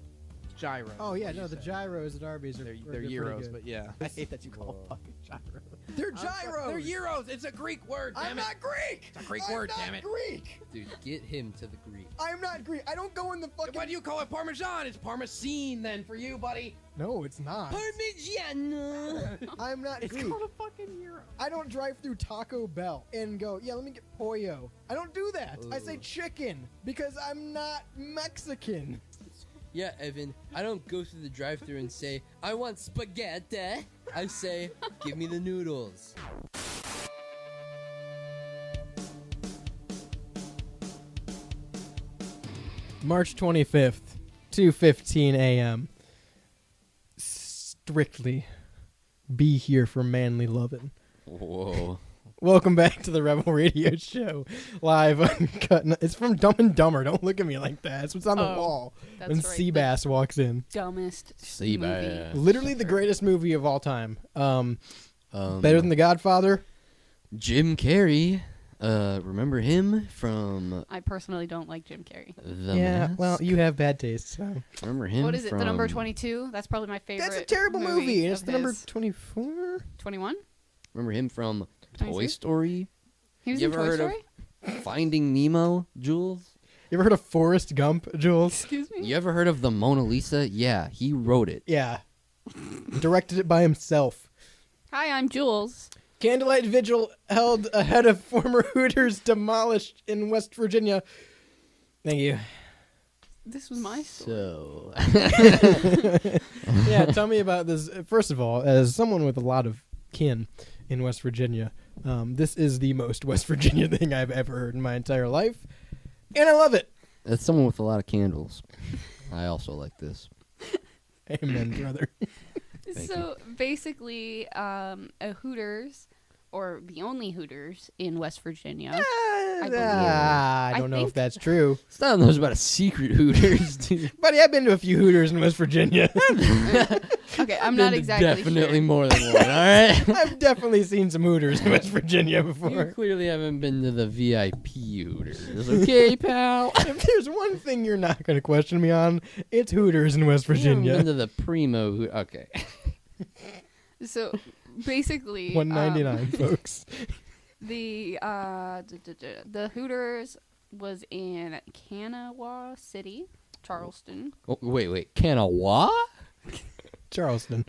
Gyros. Oh, yeah, what no, you the said. gyros at Arby's are They're pretty gyros, good. but yeah. I hate that you call them fucking gyros. They're gyros. They're gyros. It's a Greek word, damn I'm it. not Greek. It's a Greek I'm word, not damn it. Greek. Dude, get him to the Greek. I'm not Greek. I don't go in the fucking. Why do you call it Parmesan? It's Parmesan then for you, buddy. No, it's not. Parmigiano. I'm not It's Greek. called a fucking gyro. I don't drive through Taco Bell and go, yeah, let me get pollo. I don't do that. I say Ugh. chicken because I'm not Mexican. Yeah, Evan, I don't go through the drive-thru and say, I want spaghetti. I say, give me the noodles. March 25th, 2:15 a.m. Strictly be here for manly lovin'. Whoa. Welcome back to the Rebel Radio Show. Live uncut. It's from Dumb and Dumber. Don't look at me like that. It's what's on the Oh, wall that's when right, Seabass walks in. Dumbest Seabass. movie. Literally the greatest movie of all time. Better Um, than The Godfather. Jim Carrey. Remember him from I personally don't like Jim Carrey. The Yeah, Mask? well, you have bad taste. So. Remember him What is it? The number from- 22? That's probably my favorite. That's a terrible movie. And it's of the number his. 24. 21? Remember him from 22? Toy Story? He was You in ever Toy heard of- Story? Finding Nemo, Jules? You ever heard of Forrest Gump, Jules? Excuse me? You ever heard of the Mona Lisa? Yeah, he wrote it. Yeah. Directed it by himself. Hi, I'm Jules. Candlelight vigil held ahead of former Hooters demolished in West Virginia. Thank you. This was my story. So, Yeah, tell me about this. First of all, as someone with a lot of kin in West Virginia. This is the most West Virginia thing I've ever heard in my entire life, and I love it. That's someone with a lot of candles. I also like this. Amen, brother. So basically, a Hooters, or the only Hooters in West Virginia. I don't know if that's true. Stan knows about a secret Hooters, dude. Buddy, I've been to a few Hooters in West Virginia. Okay, I'm not exactly Definitely sure. more than one, all right? I've definitely seen some Hooters in West Virginia You before. clearly haven't been to the VIP Hooters. Okay, pal? If there's one thing you're not going to question me on, it's Hooters in West You haven't Virginia. been to the Primo Okay. So basically, $1.99, folks. the Hooters was in Kanawha City, Charleston. Oh, wait. Kanawha? Charleston.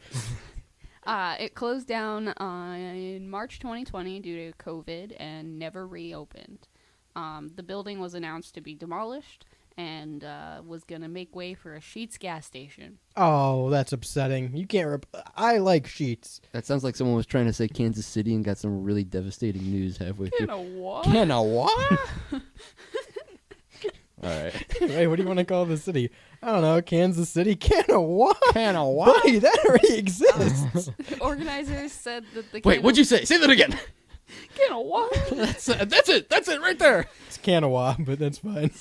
It closed down in March 2020 due to COVID and never reopened. The building was announced to be demolished and was going to make way for a Sheetz gas station. Oh, that's upsetting. You can't. I like Sheetz. That sounds like someone was trying to say Kansas City and got some really devastating news halfway through. Kanawha? Kanawha? All right. Hey, what do you want to call the city? I don't know. Kansas City? Kanawha? Kanawha? Buddy, that already exists. Organizers said that the Wait, what'd you say? Say that again. Kanawha? That's it. That's it right there. It's Kanawha, but that's fine.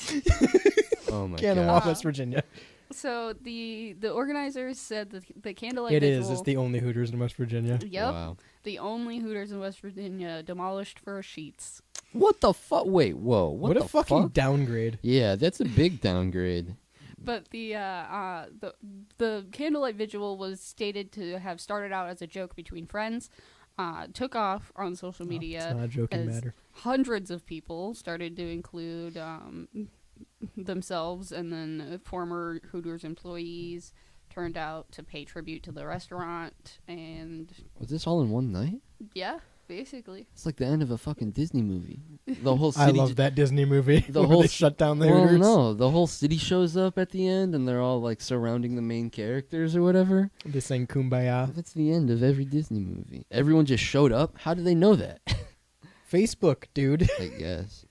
Oh, my Kanawha, God. West Virginia. So the organizers said that the candlelight It visual, is. It's the only Hooters in West Virginia. Yep. Wow. The only Hooters in West Virginia demolished for Sheetz. What the fuck? Wait, whoa. What a the fucking fuck? downgrade. Yeah, that's a big downgrade. But the candlelight vigil was stated to have started out as a joke between friends, took off on social media. It's not a joking as matter. Hundreds of people started to include themselves, and then former Hooters employees turned out to pay tribute to the restaurant, and Was this all in one night? yeah, basically. It's like the end of a fucking Disney movie. The whole I city. love that Disney movie. The where whole they shut down the well, Hooters. no, the whole city shows up at the end, and they're all like surrounding the main characters or whatever. They sang Kumbaya. That's the end of every Disney movie. Everyone just showed up. How do they know that? Facebook, dude. I guess.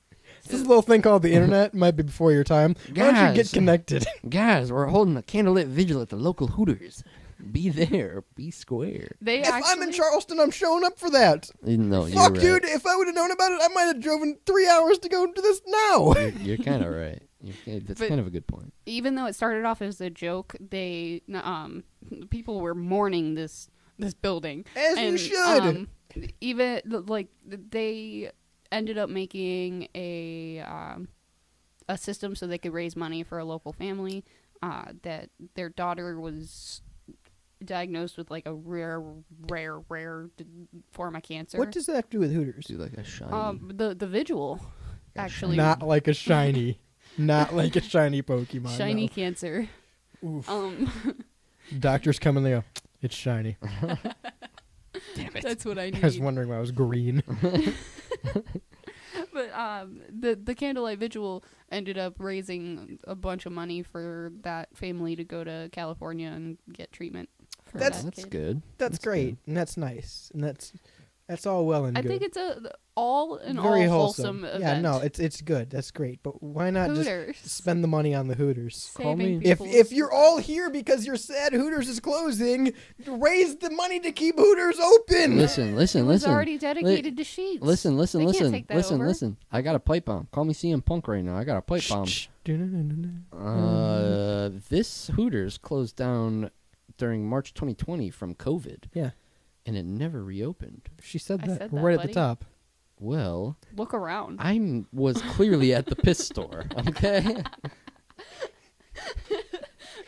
This little thing called the internet might be before your time. Why don't you get Guys. connected? Guys, we're holding a candlelit vigil at the local Hooters. Be there. Be square. They If I'm in Charleston, I'm showing up for that. No, you're Fuck, right. dude. If I would have known about it, I might have driven 3 hours to go to this now. You're kind of right. That's But- kind of a good point. even though it started off as a joke, people were mourning this building. As you should. Even they ended up making a system so they could raise money for a local family. That their daughter was diagnosed with like a rare form of cancer. What does that have to do with Hooters? Do like a shiny. The vigil actually Not like a shiny. Not like a shiny Pokemon. shiny no. cancer. Oof. Doctors come and they go, it's shiny. Damn it. That's what I need. I was wondering why it was green. But the candlelight vigil ended up raising a bunch of money for that family to go to California and get treatment. For That's- that That's kid. good. That's great. And that's nice. And that's all well and I good. think it's all Very wholesome Yeah, event. no, it's good. That's great. But why not Hooters. just spend the money on the Hooters? Saving If people's- you're all here because you're sad Hooters is closing, raise the money to keep Hooters open. Listen. it was already dedicated to Sheetz. Listen. They can't take that over. Listen. I got a pipe bomb. Call me CM Punk right now. I got a pipe bomb. This Hooters closed down during March 2020 from COVID. Yeah. And it never reopened. She said I that said that, right at buddy. the top. Well, Look around. I was clearly at the piss store, okay?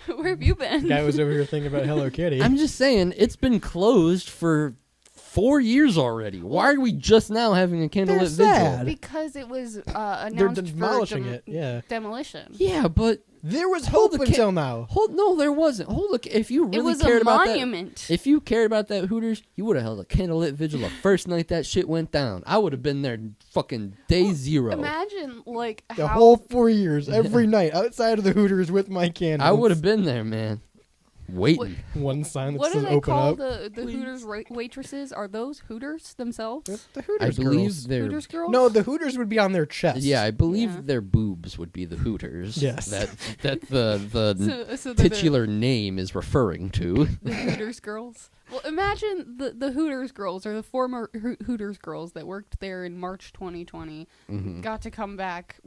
Where have you been? Guy was over here thinking about Hello Kitty. I'm just saying, it's been closed for 4 years already. Why are we just now having a candlelit vigil? sad. Because it was announced They're for demolishing it. Yeah. demolition. Yeah, but There was Hold hope the ca- until now. no, there wasn't. Look, if you really It was cared a about monument. that, if you cared about that Hooters, you would have held a candlelit vigil the first night that shit went down. I would have been there fucking day zero. Imagine like The how whole 4 years, every night, outside of the Hooters with my candles. I would have been there, man. waiting. One sign that What do says they open call up. the Hooters waitresses? Are those Hooters themselves? The Hooters I believe girls. they're Hooters girls? No, the Hooters would be on their chest. yeah. I believe Yeah. their boobs would be the Hooters. Yes. That the So they're titular name is referring to. the Hooters girls. Well, imagine the Hooters girls or the former Hooters girls that worked there in March 2020 got to come back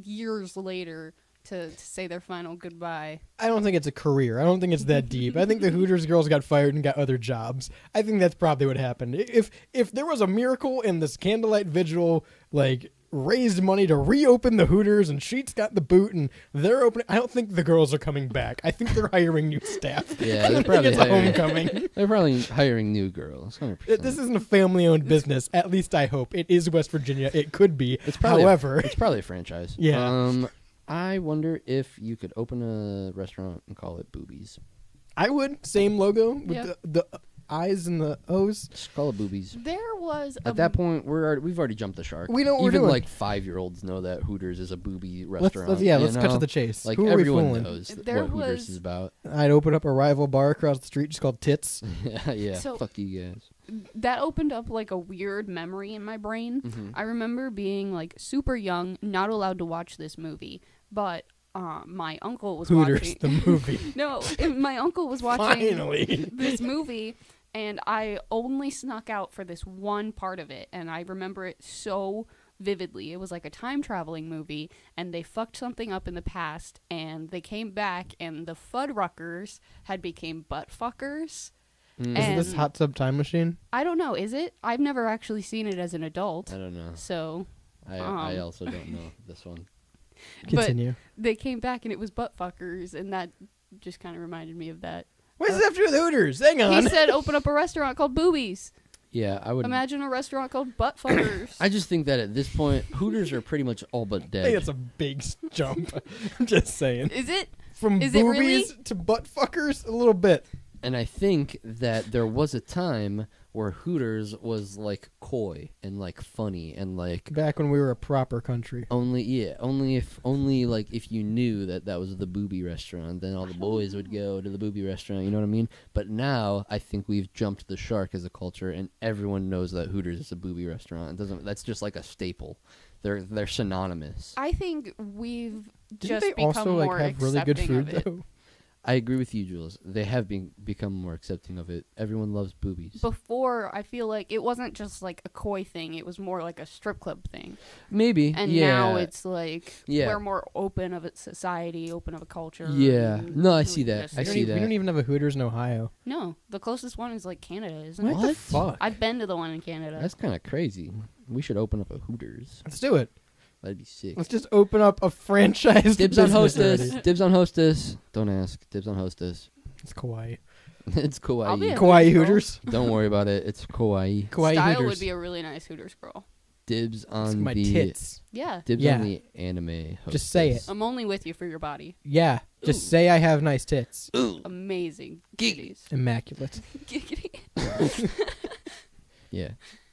years later to say their final goodbye. I don't think it's a career. I don't think it's that deep. I think the Hooters girls got fired and got other jobs. I think that's probably what happened. If there was a miracle and this candlelight vigil like raised money to reopen the Hooters and Sheetz got the boot and they're opening, I don't think the girls are coming back. I think they're hiring new staff. Yeah, I they're think probably it's a hiring- homecoming. They're probably hiring new girls. 100%. This isn't a family-owned business. At least I hope it is West Virginia. It could be. It's probably However, it's probably a franchise. Yeah. I wonder if you could open a restaurant and call it Boobies. I would. Same logo with Yeah. the I's and the O's. Just call it Boobies. There was At that point, we've already jumped the shark. We know what we're Even doing. like 5-year-olds know that Hooters is a booby Let's restaurant. let's cut know? to the chase. Like Who are we everyone fooling? knows There what Hooters was- is about. I'd open up a rival bar across the street just called Tits. Yeah. So- Fuck you guys. that opened up like a weird memory in my brain. Mm-hmm. I remember being like super young, not allowed to watch this movie, but my uncle was Hooters, watching the movie. No, my uncle was watching Finally. this movie, and I only snuck out for this one part of it, and I remember it so vividly. It was like a time traveling movie, and they fucked something up in the past, and they came back, and the Fuddruckers had became butt fuckers. Mm. Is And this Hot Tub Time Machine? I don't know, is it? I've never actually seen it as an adult, I don't know. so I also don't know this one. Continue. they came back, and it was butt fuckers, and that just kind of reminded me of that. What does it have to do with Hooters? Hang on. He said open up a restaurant called Boobies. Yeah, I would. Imagine a restaurant called Butt Fuckers. I just think that at this point, Hooters are pretty much all but I think dead. it's a big jump. I'm just saying. Is it? From Is it boobies to butt fuckers, a little bit. And I think that there was a time where Hooters was like coy and like funny and like Back when we were a proper country. only if you knew that that was the booby restaurant, then all the boys would go to the booby restaurant. You know what I mean? But now I think we've jumped the shark as a culture, and everyone knows that Hooters is a booby restaurant. It doesn't. That's just like a staple. They're synonymous. I think we've Didn't just they become also more have really good accepting food of it. though? I agree with you, Jules. They have become more accepting of it. Everyone loves boobies. Before, I feel like it wasn't just like a coy thing; it was more like a strip club thing. Maybe. And yeah. now it's like Yeah. we're more open of a society, open of a culture. Yeah. and No, I we see that. just- I see We that. don't even have a Hooters in Ohio. No, the closest one is like Canada, isn't What it? the What? fuck? I've been to the one in Canada. That's kind of crazy. We should open up a Hooters. Let's do it. That'd be sick. Let's just open up a franchise. Dibs on business hostess. already. Dibs on hostess. Don't ask. Dibs on hostess. It's kawaii. It's I'll be kawaii. a Kawaii Hooters girl. Hooters. Don't worry about it. It's kawaii. Kawaii Style Hooters. would be a really nice Hooters girl. Dibs It's on my the tits. Yeah. dibs Yeah. on the anime. Hostess. Just say it. I'm only with you for your body. Yeah. Just say I have nice tits. Amazing. Giggity. Titties. Immaculate. Giggity. Yeah.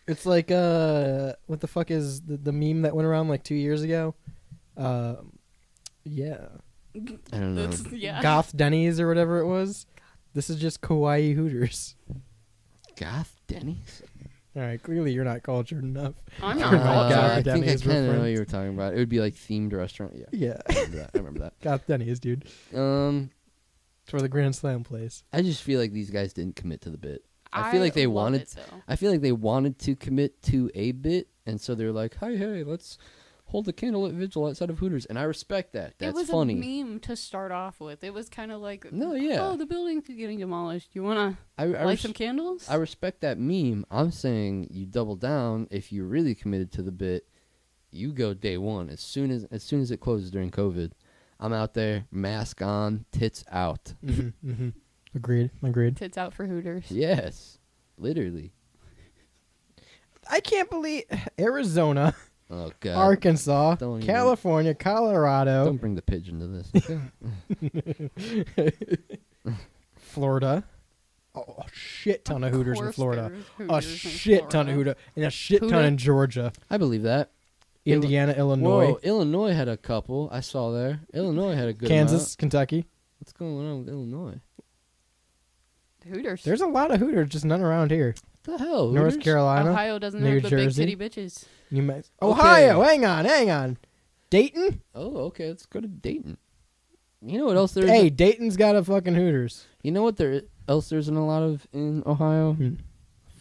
It's like what the fuck is the meme that went around like 2 years ago? Yeah. I don't know. Yeah. Goth Denny's or whatever it was. This is just kawaii Hooters. Goth Denny's. All right, clearly you're not cultured enough. I'm Uh, not God. cultured. I think I Denny's kind of know what reference. you were talking about. It would be like themed restaurant. Yeah. Yeah. I remember that. I remember that. Goth Denny's, dude. It's where the Grand Slam plays. I just feel like these guys didn't commit to the bit. I I feel like they love wanted. it, though. I feel like they wanted to commit to a bit, and so they're like, "Hey, let's hold the candlelit vigil outside of Hooters," and I respect that. That's it was funny. a meme to start off with. It was kind of like, No, yeah. oh, the building's getting demolished. You want I to light res- some candles? I respect that meme. I'm saying you double down if you're really committed to the bit. You go day one as soon as it closes during COVID. I'm out there, mask on, tits out. Mm-hmm. Agreed. Tits out for Hooters. Yes, literally. I can't believe Arizona, Oh God. Arkansas, Don't even- California, Colorado, Don't bring the pigeon to this. Okay? Florida. Oh, a shit ton of Hooters in course Florida. there's A Hooters in shit ton of Florida. Hooter and a shit ton Hooter? in Georgia, I believe that. Indiana, Illinois, Whoa, Illinois had a couple. I saw there. Illinois had a good Kansas, amount. Kentucky. What's going on with Illinois? Hooters. There's a lot of Hooters, just none around here. The hell, North Hooters? Carolina, Ohio doesn't New have the big Jersey. city bitches. New Mexico. Ohio. Hang on. Dayton. Oh, okay. Let's go to Dayton. You know what else there's? Hey, Dayton's got a fucking Hooters. You know what else there's in a lot of in Ohio? Hmm.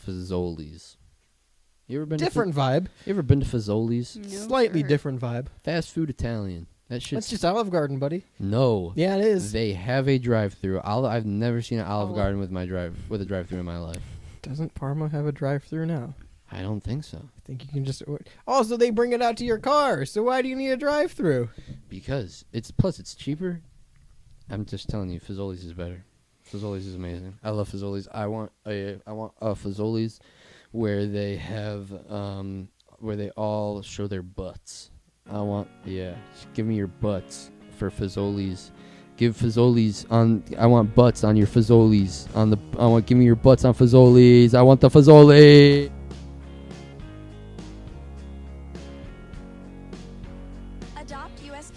Fazoli's. You ever been Different vibe. You ever been to Fazoli's? No, Slightly sir. different vibe. Fast food Italian. That shit's That's just Olive Garden, buddy. no. Yeah, it is. They have a drive-through. I've never seen an Olive Oh. Garden with a drive-through in my life. Doesn't Parma have a drive-through now? I don't think so. I think you can just. Also, they bring it out to your car. So why do you need a drive-through? Because it's cheaper. I'm just telling you, Fazoli's is better. Fazoli's is amazing. I love Fazoli's. I want a Fazoli's where they have where they all show their butts. Just give me your butts for Fazoli's. Give Fazoli's on. I want butts on your Fazoli's. Give me your butts on Fazoli's. I want the Fazoli. Adopt US.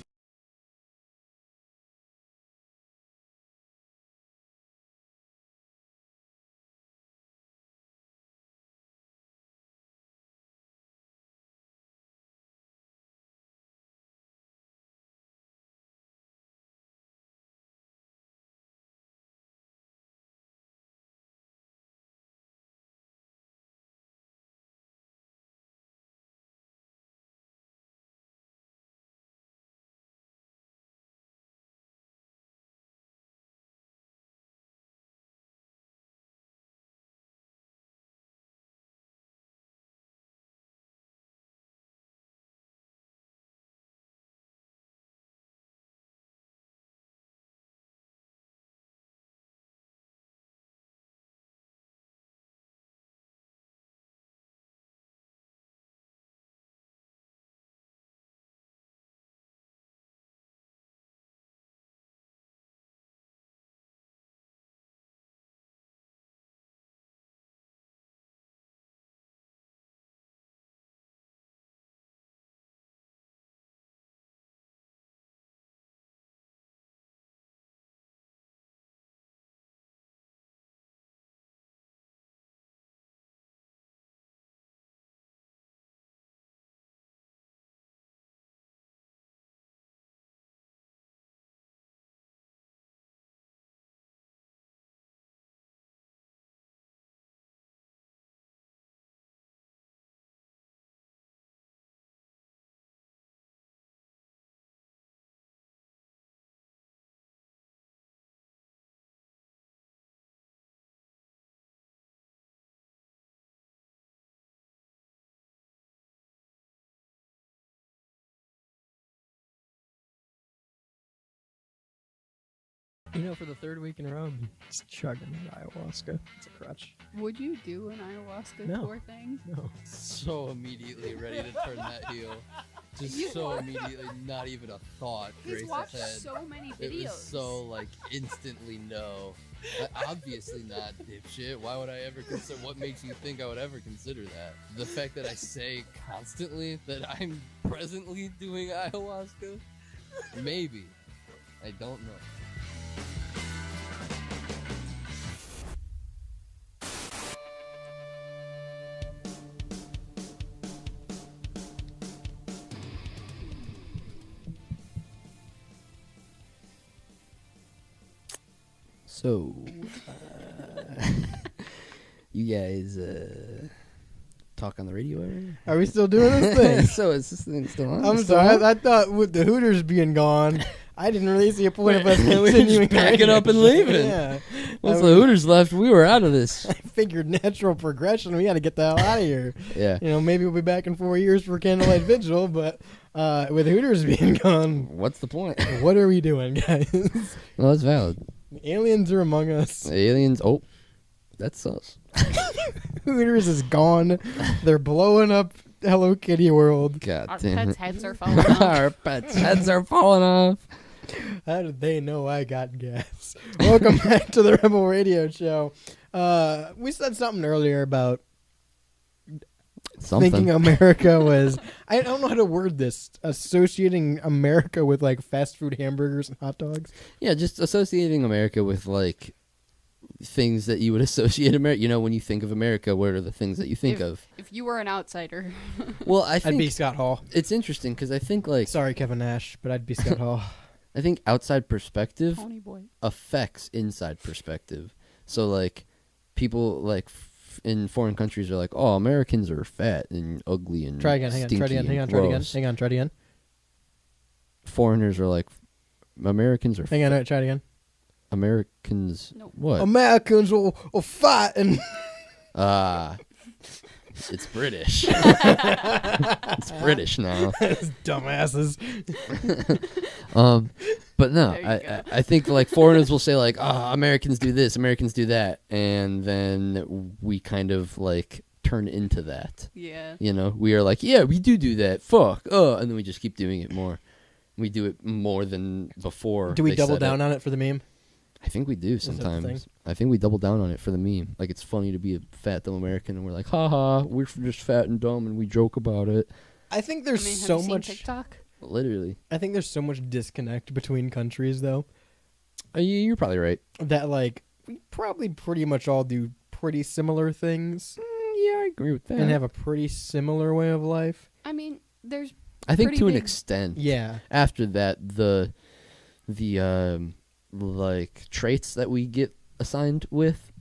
You know, for the third week in a row, I'm just chugging ayahuasca. It's a crutch. Would you do an ayahuasca No. tour thing? No. So immediately ready to turn that heel. Just You so are. immediately, not even a thought. He's Grace's watched head. so many It videos. was so like instantly no. Obviously not, dipshit. Why would I ever consider? What makes you think I would ever consider that? The fact that I say constantly that I'm presently doing ayahuasca? Maybe. I don't know. So, you guys talk on the radio ever? Are we still doing this thing? So is this thing still on? I'm It's still sorry. on? I thought with the Hooters being gone, I didn't really see a point of us continuing. Just packing up and leaving. Yeah. Once I the was- Hooters left, we were out of this. I figured natural progression. We got to get the hell out of here. Yeah. You know, maybe we'll be back in 4 years for Candlelight Vigil, but with Hooters being gone, What's the point? what are we doing, guys? Well, that's valid. Aliens are among us. Aliens. Oh, that's us. Hooters is gone. They're blowing up Hello Kitty World. God Our damn pets' it. heads are falling off. Our pets' heads are falling off. How did they know I got gas? Welcome back to the Rebel Radio Show. We said something earlier about Something. thinking America was, I don't know how to word this, associating America with like fast food hamburgers and hot dogs. Yeah, just associating America with like things that you would associate America. You know, when you think of America, what are the things that you think of? If you were an outsider, Well, I I'd think be Scott Hall. it's interesting because I think like Sorry, Kevin Nash, but I'd be Scott Hall. I think outside perspective Tony Boy. affects inside perspective. So like people like in foreign countries are like, oh, Americans are fat and ugly and Try again. Hang on. Try it stinky again. Hang on. and Try it again. gross. Hang on. Try it again. Foreigners are like, Americans are Hang on. Try it again. Americans. Nope. What? Americans will fight and. It's British. It's British now. Dumbasses. But no, There you go. I think like foreigners will say like, Americans do this, Americans do that, and then we kind of like turn into that. Yeah. You know, we are like, yeah, we do that. Fuck. And then we just keep doing it more. We do it more than before. Do we they double said down it. on it for the meme? I think we do that the thing? sometimes. I think we double down on it for the meme. Like it's funny to be a fat dumb American, and we're like, haha, we're just fat and dumb, and we joke about it. I think I there's mean, have so you seen much. TikTok? Literally. I think there's so much disconnect between countries, though, You're probably right. that like we probably pretty much all do pretty similar things Yeah, I agree with that. and have a pretty similar way of life. I mean, there's I think pretty to an big- extent. Yeah. After that, the like traits that we get assigned with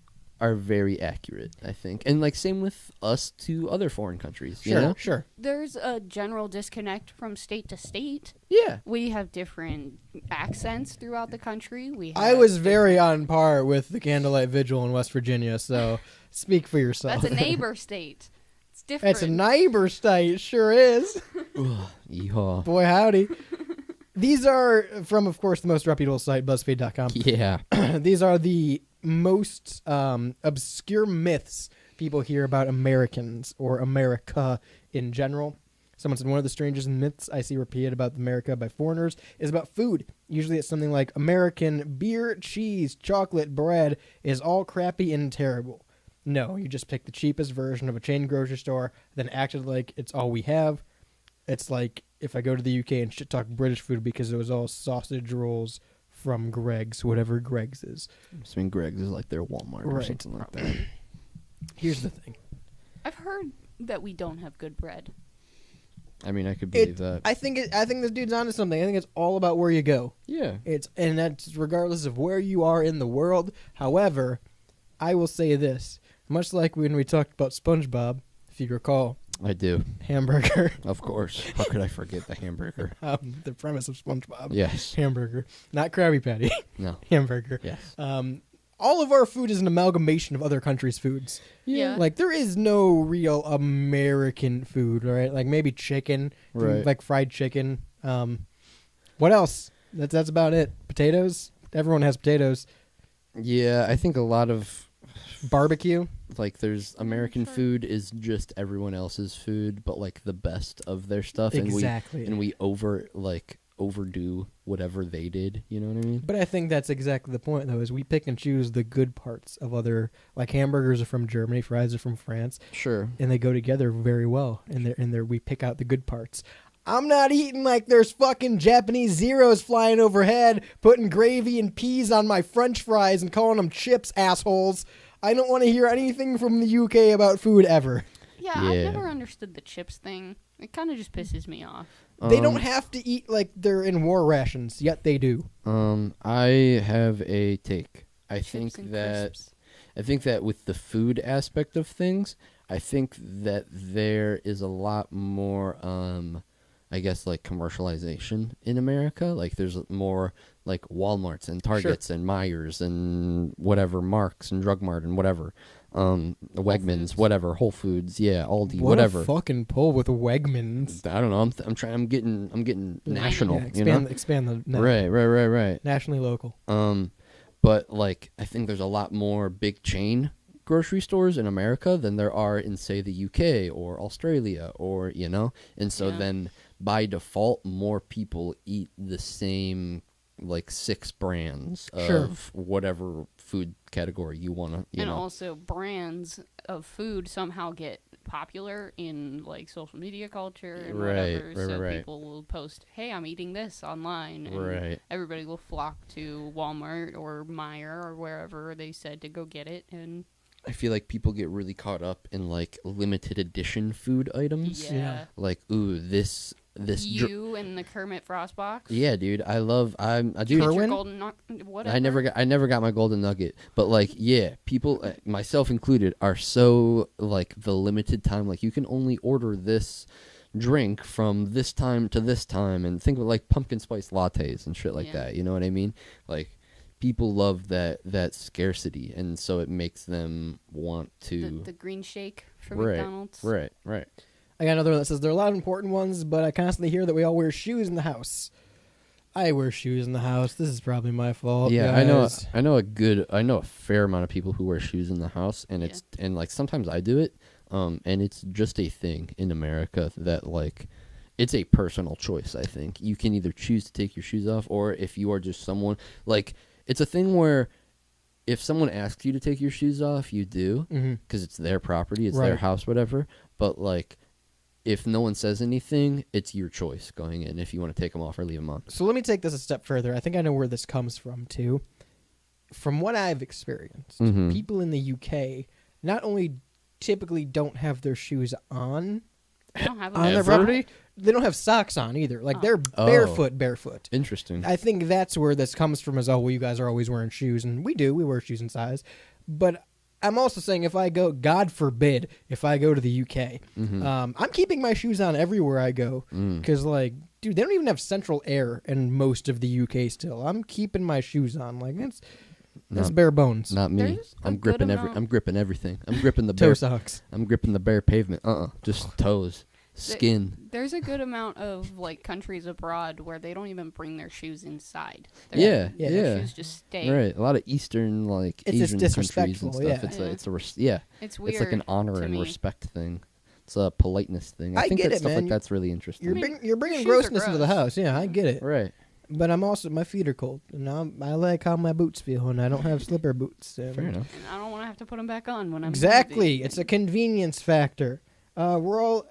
are very accurate, I think, and like same with us to other foreign countries. Sure. You know? Sure. there's a general disconnect from state to state. Yeah. We have different accents throughout the country. I was very on par with the Candlelight Vigil in West Virginia, so speak for yourself. That's a neighbor state. It's different. It's a neighbor state, it sure is. Yeehaw. Boy, howdy. These are from, of course, the most reputable site, BuzzFeed.com. Yeah. These are the most obscure myths people hear about Americans or America in general. Someone said one of the strangest myths I see repeated about America by foreigners is about food. Usually it's something like American beer, cheese, chocolate, bread is all crappy and terrible. No, you just picked the cheapest version of a chain grocery store, then acted like it's all we have. It's like if I go to the UK and shit talk British food because it was all sausage rolls from Greg's, whatever Greg's is. I mean, Greg's is like their Walmart or Right. something like that. Here's the thing. I've heard that we don't have good bread. I mean, I could believe that. I think this dude's onto something. I think it's all about where you go. Yeah. And that's regardless of where you are in the world. However, I will say this, much like when we talked about SpongeBob, if you recall, I do. hamburger, Of course. How could I forget the hamburger? the premise of SpongeBob. Yes. Hamburger, not Krabby Patty. No. Hamburger. Yes. All of our food is an amalgamation of other countries' foods. Yeah. Like there is no real American food, right? Like maybe chicken, Right. like fried chicken. What else? That's about it. Potatoes. Everyone has potatoes. Yeah, I think a lot of Barbecue. like there's American food is just everyone else's food, but like the best of their stuff, Exactly. and we overdo whatever they did. You know what I mean? But I think that's exactly the point, though, is we pick and choose the good parts of other, like hamburgers are from Germany, fries are from France, Sure. and they go together very well. And we pick out the good parts. I'm not eating like there's fucking Japanese Zeros flying overhead, putting gravy and peas on my French fries and calling them chips, assholes. I don't want to hear anything from the UK about food ever. Yeah, I've Yeah. never understood the chips thing. It kind of just pisses me off. They don't have to eat like they're in war rations, yet they do. I have a take. I think Chips and that crisps. with the food aspect of things, I think that there is a lot more I guess like commercialization in America. Like there's more like Walmarts and Targets and Myers and whatever, Marks and Drug Mart and whatever. Wegmans, whatever, Whole Foods, yeah, Aldi, What whatever. a fucking pull with Wegmans. I don't know. I'm trying. I'm getting national. Yeah, you expand know? the net. Right. Nationally local. But like I think there's a lot more big chain grocery stores in America than there are in say the UK or Australia or and so Yeah. then by default more people eat the same like 6 brands of Sure. whatever food category you want to, you And know. also brands of food somehow get popular in like social media culture and Right, whatever. right, So right. people will post, "Hey, I'm eating this online," and Right. everybody will flock to Walmart or Meijer or wherever they said to go get it. And I feel like people get really caught up in like limited edition food items. yeah, Like, ooh, this you and the Kermit Frost box. yeah, dude. I do. Your Kerwin? golden whatever. I never got my golden nugget, but like, yeah, people, myself included, are so like the limited time. Like, you can only order this drink from this time to this time, and think of like pumpkin spice lattes and shit like Yeah. that. You know what I mean? Like, people love that scarcity, and so it makes them want to. the green shake from Right, McDonald's. right. I got another one that says there are a lot of important ones, but I constantly hear that we all wear shoes in the house. I wear shoes in the house. This is probably my fault. Yeah, guys. I know a fair amount of people who wear shoes in the house, and it's and like sometimes I do it, and it's just a thing in America that like it's a personal choice. I think you can either choose to take your shoes off, or if you are just someone like it's a thing where if someone asks you to take your shoes off, you do because it's their property, it's their Right. house, whatever. But like if no one says anything, it's your choice going in if you want to take them off or leave them on. So let me take this a step further. I think I know where this comes from, too. From what I've experienced, Mhm. people in the UK not only typically don't have their shoes on I don't have on their Ever? property, they don't have socks on either. Like, they're Oh. barefoot. Interesting. I think that's where this comes from is, oh, well, you guys are always wearing shoes. And we do. We wear shoes in size. But I'm also saying if I go, God forbid, if I go to the UK, I'm keeping my shoes on everywhere I go. Because, like, dude, they don't even have central air in most of the UK still. I'm keeping my shoes on. Like, that's Not- bare bones. Not me. There's a I'm good gripping amount- I'm gripping everything. I'm gripping the Toe bare socks. I'm gripping the bare pavement. Just toes, skin. There's a good amount of like countries abroad where they don't even bring their shoes inside. Yeah, Yeah. Their shoes just stay. Right. A lot of Eastern like It's just Asian countries and disrespectful, stuff. yeah. It's Yeah. it's a It's weird. It's like an honor to and me. respect thing. It's a politeness thing. I I think get that it, stuff man. like that's really interesting. You're bringing shoes are grossness into the gross. house. Yeah, I get it. Right. But I'm also, my feet are cold. And I like how my boots feel. And I don't have slipper boots. And Fair enough. And I don't want to have to put them back on when I'm Exactly. leaving. It's a convenience factor. We're all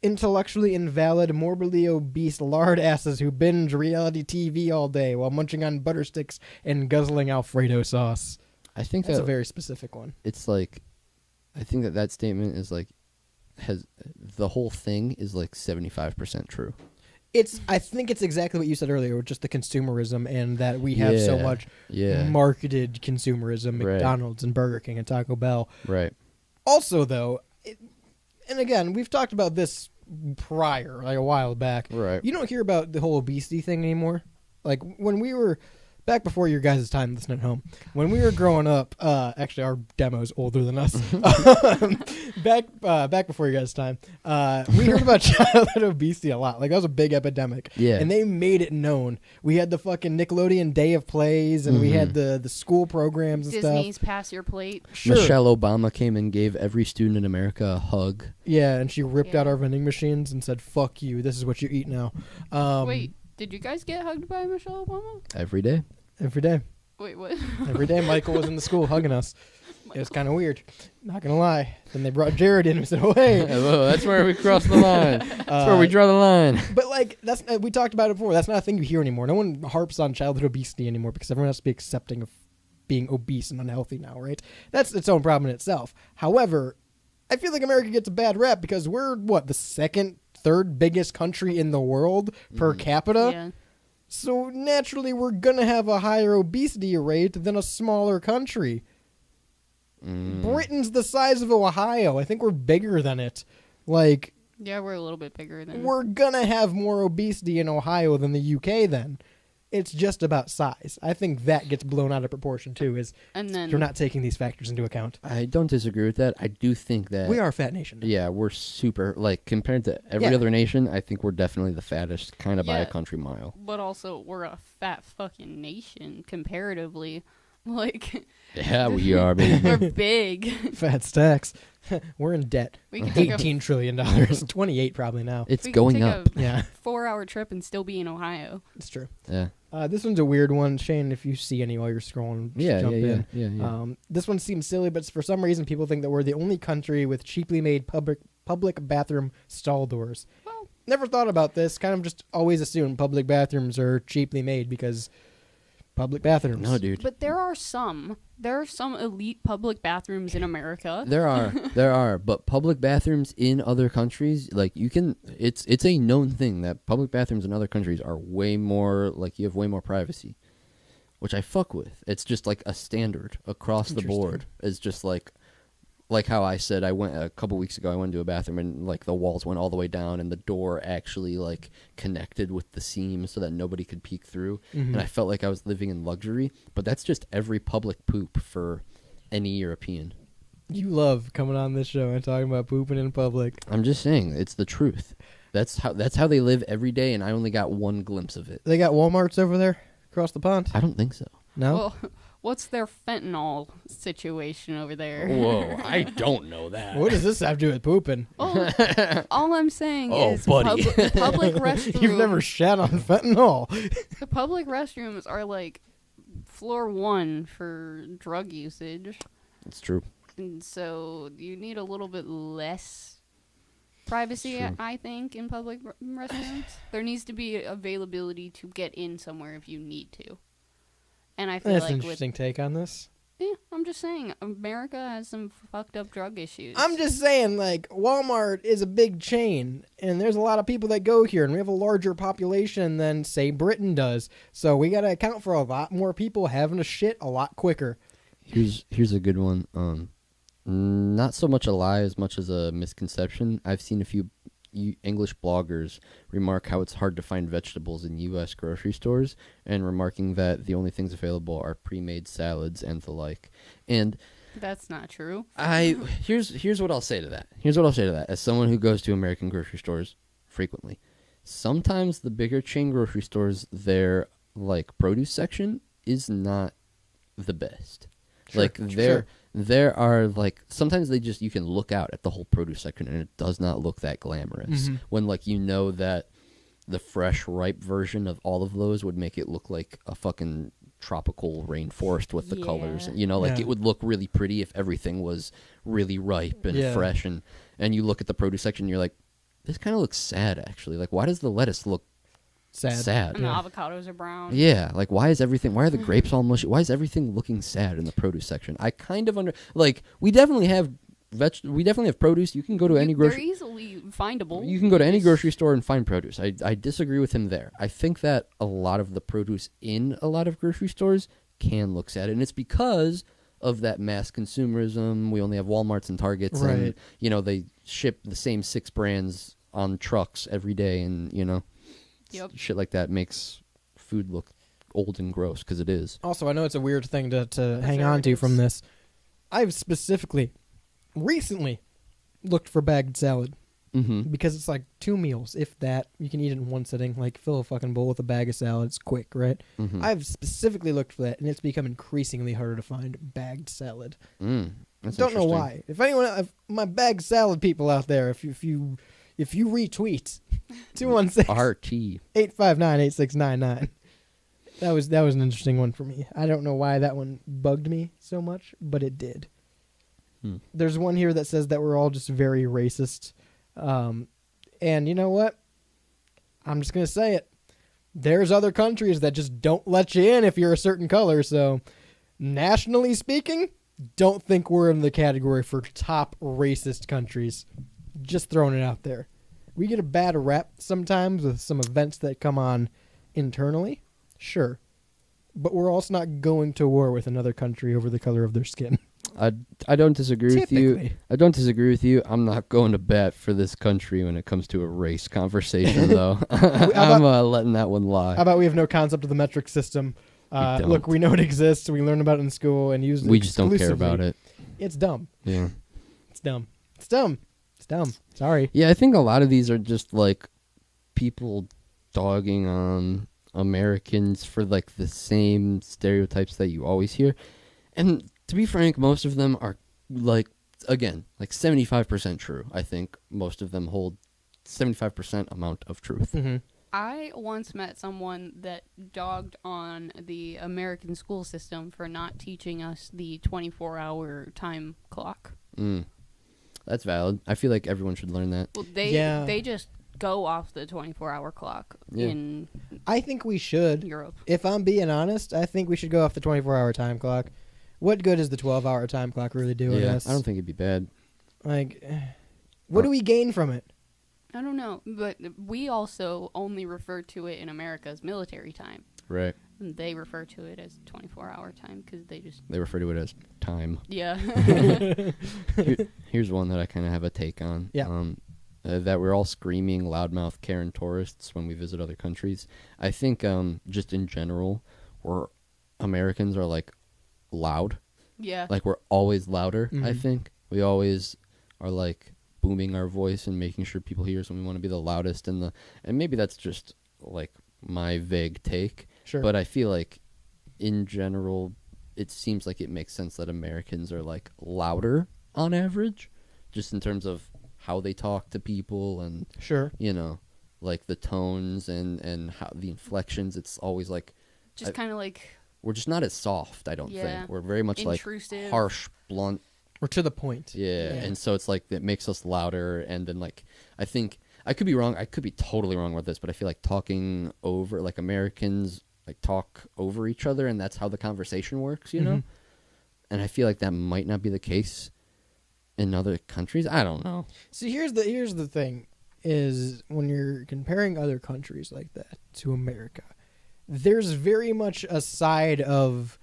intellectually invalid, morbidly obese lard asses who binge reality TV all day while munching on butter sticks and guzzling Alfredo sauce. I think That's that a very specific one. it's like I think that statement is like has the whole thing is like 75% true. I think it's exactly what you said earlier, with just the consumerism and that we have so Yeah. much Yeah. marketed consumerism, Right. McDonald's and Burger King and Taco Bell. Right. Also, though, and again, we've talked about this prior, like a while back. Right. You don't hear about the whole obesity thing anymore. Like when we were back before your guys' time listening at home, when we were growing up, actually our demo's older than us. back before your guys' time, we heard about childhood obesity a lot. Like that was a big epidemic. Yeah. And they made it known. We had the fucking Nickelodeon Day of Plays, and we had the school programs and Disney's stuff. Pass Your Plate. Sure. Michelle Obama came and gave every student in America a hug. Yeah, and she ripped out Yeah. our vending machines and said, "Fuck you. This is what you eat now." Wait, did you guys get hugged by Michelle Obama? Every day. Every day. Wait, what? Every day Michael was in the school hugging us. It was kind of weird. Not going to lie. Then they brought Jared in and said, "Oh, hey." Whoa, that's where we cross the line. That's where we draw the line. But, like, that's we talked about it before. That's not a thing you hear anymore. No one harps on childhood obesity anymore because everyone has to be accepting of being obese and unhealthy now, right? That's its own problem in itself. However, I feel like America gets a bad rap because we're, the second, third biggest country in the world per capita? Yeah. So naturally, we're going to have a higher obesity rate than a smaller country. Britain's the size of Ohio. I think we're bigger than it. Like, Yeah, we're a little bit bigger than. we're going to have more obesity in Ohio than the UK then. It's just about size. I think that gets blown out of proportion, too, is And then you're not taking these factors into account. I don't disagree with that. I do think that We are a fat nation. Yeah, we're super compared to every Yeah. other nation. I think we're definitely the fattest, kind of by a Yeah. country mile. But also, we're a fat fucking nation comparatively. Like, Yeah, we are, baby. we're big. Fat stacks. We're in debt. We can take $18 trillion. 28 probably now. It's we can going take up. Yeah. a 4-hour trip and still be in Ohio. It's true. Yeah. This one's a weird one. Shane, if you see any while you're scrolling, just Yeah, jump yeah, in. yeah. This one seems silly, but for some reason people think that we're the only country with cheaply made public bathroom stall doors. Well, Never thought about this. Kind of just always assumed public bathrooms are cheaply made because public bathrooms. No, dude. but there are some elite public bathrooms in America. There are, but public bathrooms in other countries, like it's a known thing that public bathrooms in other countries are way more, like you have way more privacy, which I fuck with. It's just like a standard across the board. It's just like how I said, I went a couple weeks ago, I went to a bathroom and like the walls went all the way down and the door actually like connected with the seam so that nobody could peek through. And I felt like I was living in luxury, but that's just every public poop for any European. You love coming on this show and talking about pooping in public. I'm just saying, it's the truth. That's how they live every day, and I only got one glimpse of it. They got Walmarts over there across the pond? I don't think so. No? Well, what's their fentanyl situation over there? Whoa, I don't know that. What does this have to do with pooping? Oh, all I'm saying Oh, is buddy. public restrooms. You've never shat on fentanyl. The public restrooms are like floor 1 for drug usage, It's true. and so you need a little bit less privacy, True. I think, in public restrooms. There needs to be availability to get in somewhere if you need to. And I feel That's like an interesting take on this. I'm just saying, America has some fucked up drug issues. I'm just saying, like, Walmart is a big chain, and there's a lot of people that go here, and we have a larger population than, say, Britain does. So we got to account for a lot more people having to shit a lot quicker. Here's a good one. Not so much a lie as much as a misconception. I've seen a few English bloggers remark how it's hard to find vegetables in U.S. grocery stores, and remarking that the only things available are pre-made salads and the like. And That's not true. here's what I'll say to that. As someone who goes to American grocery stores frequently, sometimes the bigger chain grocery stores, their like produce section is not the best. There are like sometimes you can look out at the whole produce section and it does not look that glamorous. When like you know that the fresh ripe version of all of those would make it look like a fucking tropical rainforest with the colors. You know, like it would look really pretty if everything was really ripe and fresh, and you look at the produce section and you're like, this kind of looks sad actually. Like why does the lettuce look sad? And the avocados are brown. Yeah, like why are the grapes all mushy? Why is everything looking sad in the produce section? I kind of we definitely have produce. You can go to any They're grocery. easily findable. You can go to any grocery store and find produce. I disagree with him there. I think that a lot of the produce in a lot of grocery stores can look sad, and it's because of that mass consumerism. We only have Walmarts and Targets, and they ship the same 6 brands on trucks every day, and shit like that makes food look old and gross because it is. Also, I know it's a weird thing to hang on to from this. I've specifically recently looked for bagged salad because it's like 2 meals, if that. You can eat it in one sitting. Like fill a fucking bowl with a bag of salad. It's quick, right? I've specifically looked for that, and it's become increasingly harder to find bagged salad. That's Don't know interesting. why. If my bagged salad people out there, if you retweet 216 859-8699. That was an interesting one for me. I don't know why that one bugged me so much, but it did. There's one here that says that we're all just very racist. And you know what? I'm just going to say it. There's other countries that just don't let you in if you're a certain color. So, nationally speaking, don't think we're in the category for top racist countries. Just throwing it out there. We get a bad rep sometimes with some events that come on internally. Sure. But we're also not going to war with another country over the color of their skin. I don't disagree with you. Typically. I don't disagree with you. I'm not going to bat for this country when it comes to a race conversation, though. I'm letting that one lie. How about we have no concept of the metric system? Look, we know it exists. We learn about it in school and use it. We just don't care about it. It's dumb. Yeah. It's dumb. It's dumb. It's dumb. Sorry. Yeah, I think a lot of these are just like people dogging on Americans for like the same stereotypes that you always hear. And to be frank, most of them are like 75% true. I think most of them hold 75% amount of truth. Mm-hmm. I once met someone that dogged on the American school system for not teaching us the 24-hour time clock. That's valid. I feel like everyone should learn that. Well, they just go off the 24-hour clock in I think we should. Europe. If I'm being honest, I think we should go off the 24-hour time clock. What good is the 12-hour time clock really doing us? I don't think it'd be bad. Like, what do we gain from it? I don't know, but we also only refer to it in America as military time. Right. And they refer to it as 24-hour time because they refer to it as time. Yeah. Here's one that I kind of have a take on. Yeah. That we're all screaming loudmouth Karen tourists when we visit other countries. I think just in general, Americans are like loud. Yeah. Like we're always louder. Mm-hmm. I think we always are like booming our voice and making sure people hear us, and we want to be the loudest and maybe that's just like my vague take. Sure. But I feel like in general it seems like it makes sense that Americans are like louder on average, just in terms of how they talk to people and Sure. Like the tones and how the inflections. It's always like just kind of like we're just not as soft, I don't think. We're very much intrusive. like harsh, blunt. We're to the point. Yeah, and so it's like it makes us louder, and then like I think I could be wrong. I could be totally wrong with this, but I feel like talking over, like Americans like talk over each other, and that's how the conversation works, you know. And I feel like that might not be the case in other countries. I don't know. See, here's the thing: is when you're comparing other countries like that to America, there's very much a side of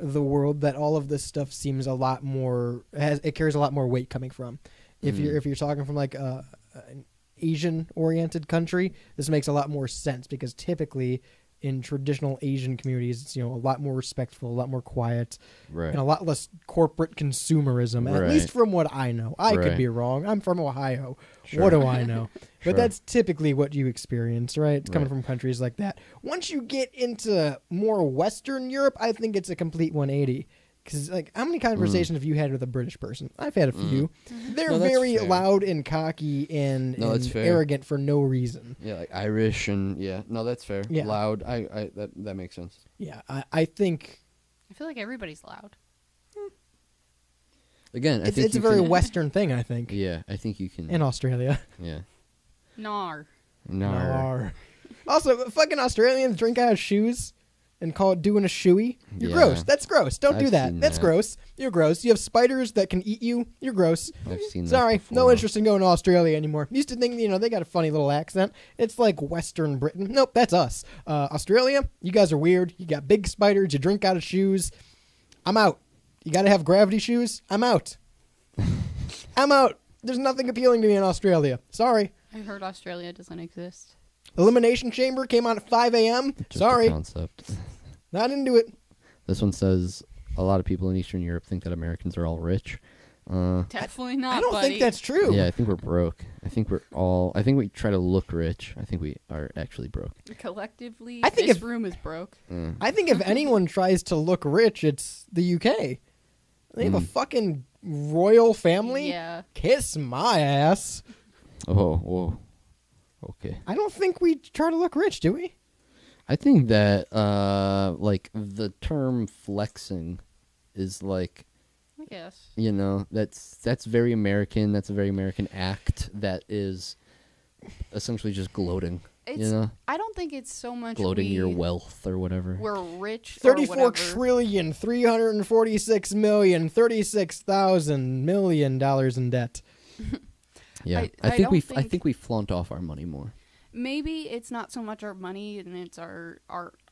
the world that all of this stuff seems a lot more it carries a lot more weight coming from. If you're talking from like an Asian oriented country, this makes a lot more sense because typically in traditional Asian communities, it's a lot more respectful, a lot more quiet, Right. and a lot less corporate consumerism. At Right. least from what I know. I could Right. be wrong. I'm from Ohio. Sure. What do I know? Sure. But that's typically what you experience, right? It's coming Right. from countries like that. Once you get into more Western Europe, I think it's a complete 180. Because, like, how many conversations have you had with a British person? I've had a few. They're No, that's very fair. loud and cocky and that's fair. arrogant for no reason. Yeah, like Irish and no, that's fair. Yeah. Loud. I that makes sense. Yeah, I think I feel like everybody's loud. Again, I it's, think it's a you very can- Western thing, I think. Yeah, I think you can. In Australia. Yeah. Nar. No. Also, fucking Australians drink out of shoes and call it doing a shoey. You're Yeah. gross. That's gross. Don't do I've that. seen That's that. gross. You're gross. You have spiders that can eat you. You're gross. I've seen that Sorry, no before. interest in going to Australia anymore. Used to think, they got a funny little accent. It's like Western Britain. Nope, that's us. Australia, you guys are weird. You got big spiders. You drink out of shoes. I'm out. You got to have gravity shoes. I'm out. I'm out. There's nothing appealing to me in Australia. Sorry. I heard Australia doesn't exist. Elimination Chamber came on at 5 a.m. Just Sorry. a concept. Not into it. This one says a lot of people in Eastern Europe think that Americans are all rich. Definitely not. I don't buddy. think that's true. Yeah, I think we're broke. I think we try to look rich. I think we are actually broke. Collectively, I think this if- room is broke. I think if anyone tries to look rich, it's the UK. They have a fucking royal family. Yeah. Kiss my ass. Oh, whoa. Okay. I don't think we try to look rich, do we? I think that like the term flexing is like, I guess. that's very American. That's a very American act that is essentially just gloating. I don't think it's so much Gloating your we- wealth or whatever. We're rich. or 34 whatever. trillion, 346 million, 36,000 million dollars in debt. Yeah, I don't I think- think we flaunt off our money more. Maybe it's not so much our money and it's our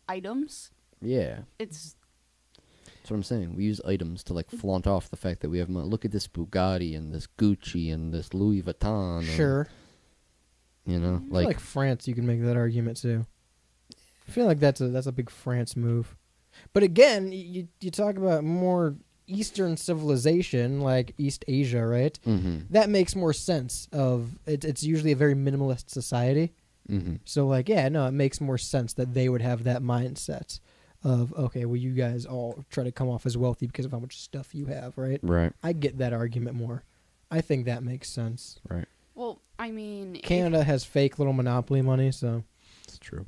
items. Yeah, It's that's what I'm saying. We use items to like flaunt off the fact that we have money. Look at this Bugatti and this Gucci and this Louis Vuitton. and, Sure. you know, I feel like France, you can make that argument too. I feel like that's a big France move. But again, you talk about more Eastern civilization, like East Asia, right? Mm-hmm. That makes more sense. It's usually a very minimalist society. Mm-hmm. So, like, yeah, no, it makes more sense that they would have that mindset. of, okay, well, you guys all try to come off as wealthy because of how much stuff you have, right? Right. I get that argument more. I think that makes sense. Right. Well, I mean, Canada has fake little monopoly money, so It's true.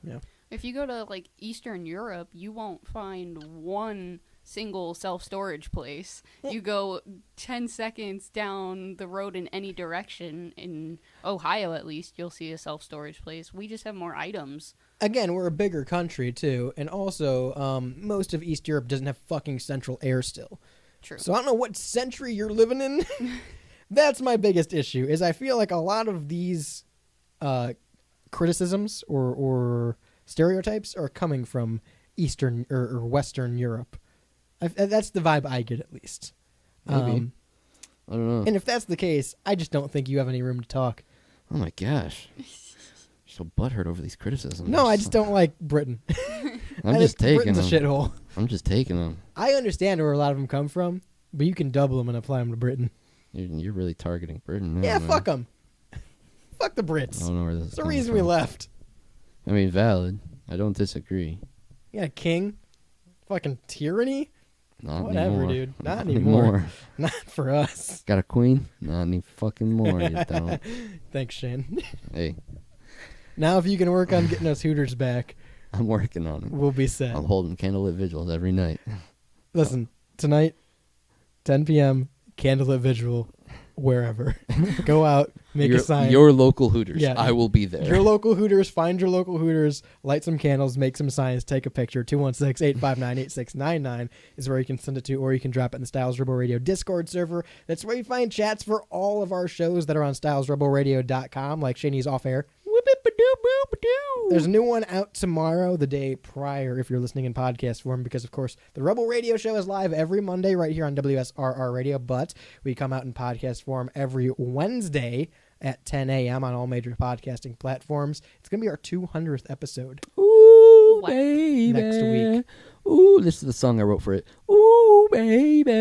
yeah. if you go to like Eastern Europe, you won't find one single self-storage place. You go 10 seconds down the road in any direction, in Ohio at least, you'll see a self-storage place. We just have more items. Again, we're a bigger country too, and also most of East Europe doesn't have fucking central air still. True. So I don't know what century you're living in. That's my biggest issue. Is I feel like a lot of these criticisms or stereotypes are coming from Eastern or Western Europe. That's the vibe I get, at least. Maybe. I don't know. And if that's the case, I just don't think you have any room to talk. Oh my gosh. You're so butthurt over these criticisms. No, I just don't like Britain. I'm just taking Britain's them. a shithole. I'm just taking them. I understand where a lot of them come from, but you can double them and apply them to Britain. You're really targeting Britain. Yeah, man. fuck them. Fuck the I Brits. don't know where this is It's the coming reason we from. left. I mean, valid. I don't disagree. Yeah, king. Fucking tyranny. Not Whatever, anymore. dude. Not anymore. Not for us. Got a queen? Not any fucking more, you don't. Thanks, Shane. Hey, Now, if you can work on getting us Hooters back, I'm working on it. we'll be set. I'm holding candlelit vigils every night. Listen, tonight, 10 p.m., candlelit vigil, wherever. Go out, make a sign. Your local Hooters. Yeah. I will be there. Your local Hooters, find your local Hooters, light some candles, make some signs, take a picture. 216-859-8699 is where you can send it to, or you can drop it in the Styles Rebel Radio Discord server. That's where you find chats for all of our shows that are on stylesrebelradio.com, like Shane's Off Air. There's a new one out tomorrow, the day prior, if you're listening in podcast form, because, of course, the Rebel Radio Show is live every Monday right here on WSRR Radio, but we come out in podcast form every Wednesday at 10 a.m. on all major podcasting platforms. It's going to be our 200th episode. Ooh, baby. Next week. Ooh, this is the song I wrote for it. Ooh, baby,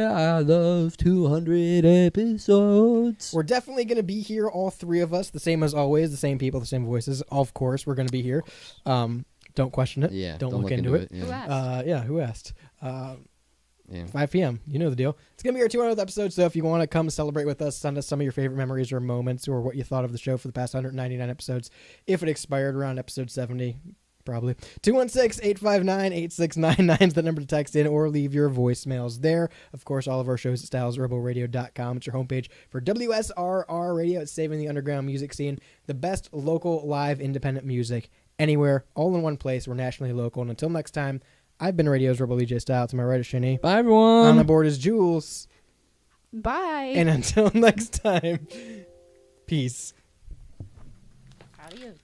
I love 200 episodes. We're definitely going to be here, all three of us, the same as always, the same people, the same voices. Of course, we're going to be here. Don't question it. Yeah, Don't look into it. Yeah. Who asked? Who asked? Yeah. 5 p.m. You know the deal. It's going to be our 200th episode, so if you want to come celebrate with us, send us some of your favorite memories or moments or what you thought of the show for the past 199 episodes. If it expired around episode 70, probably. 216-859-8699 is the number to text in or leave your voicemails there. Of course, all of our shows at stylesrebelradio.com. It's your homepage for WSRR Radio. It's saving the underground music scene. The best local live independent music anywhere, all in one place. We're nationally local. And until next time, I've been Radio's Rebel EJ Style. To my right is Shinny. Bye, everyone. On the board is Jules. Bye. And until next time, peace. Adios.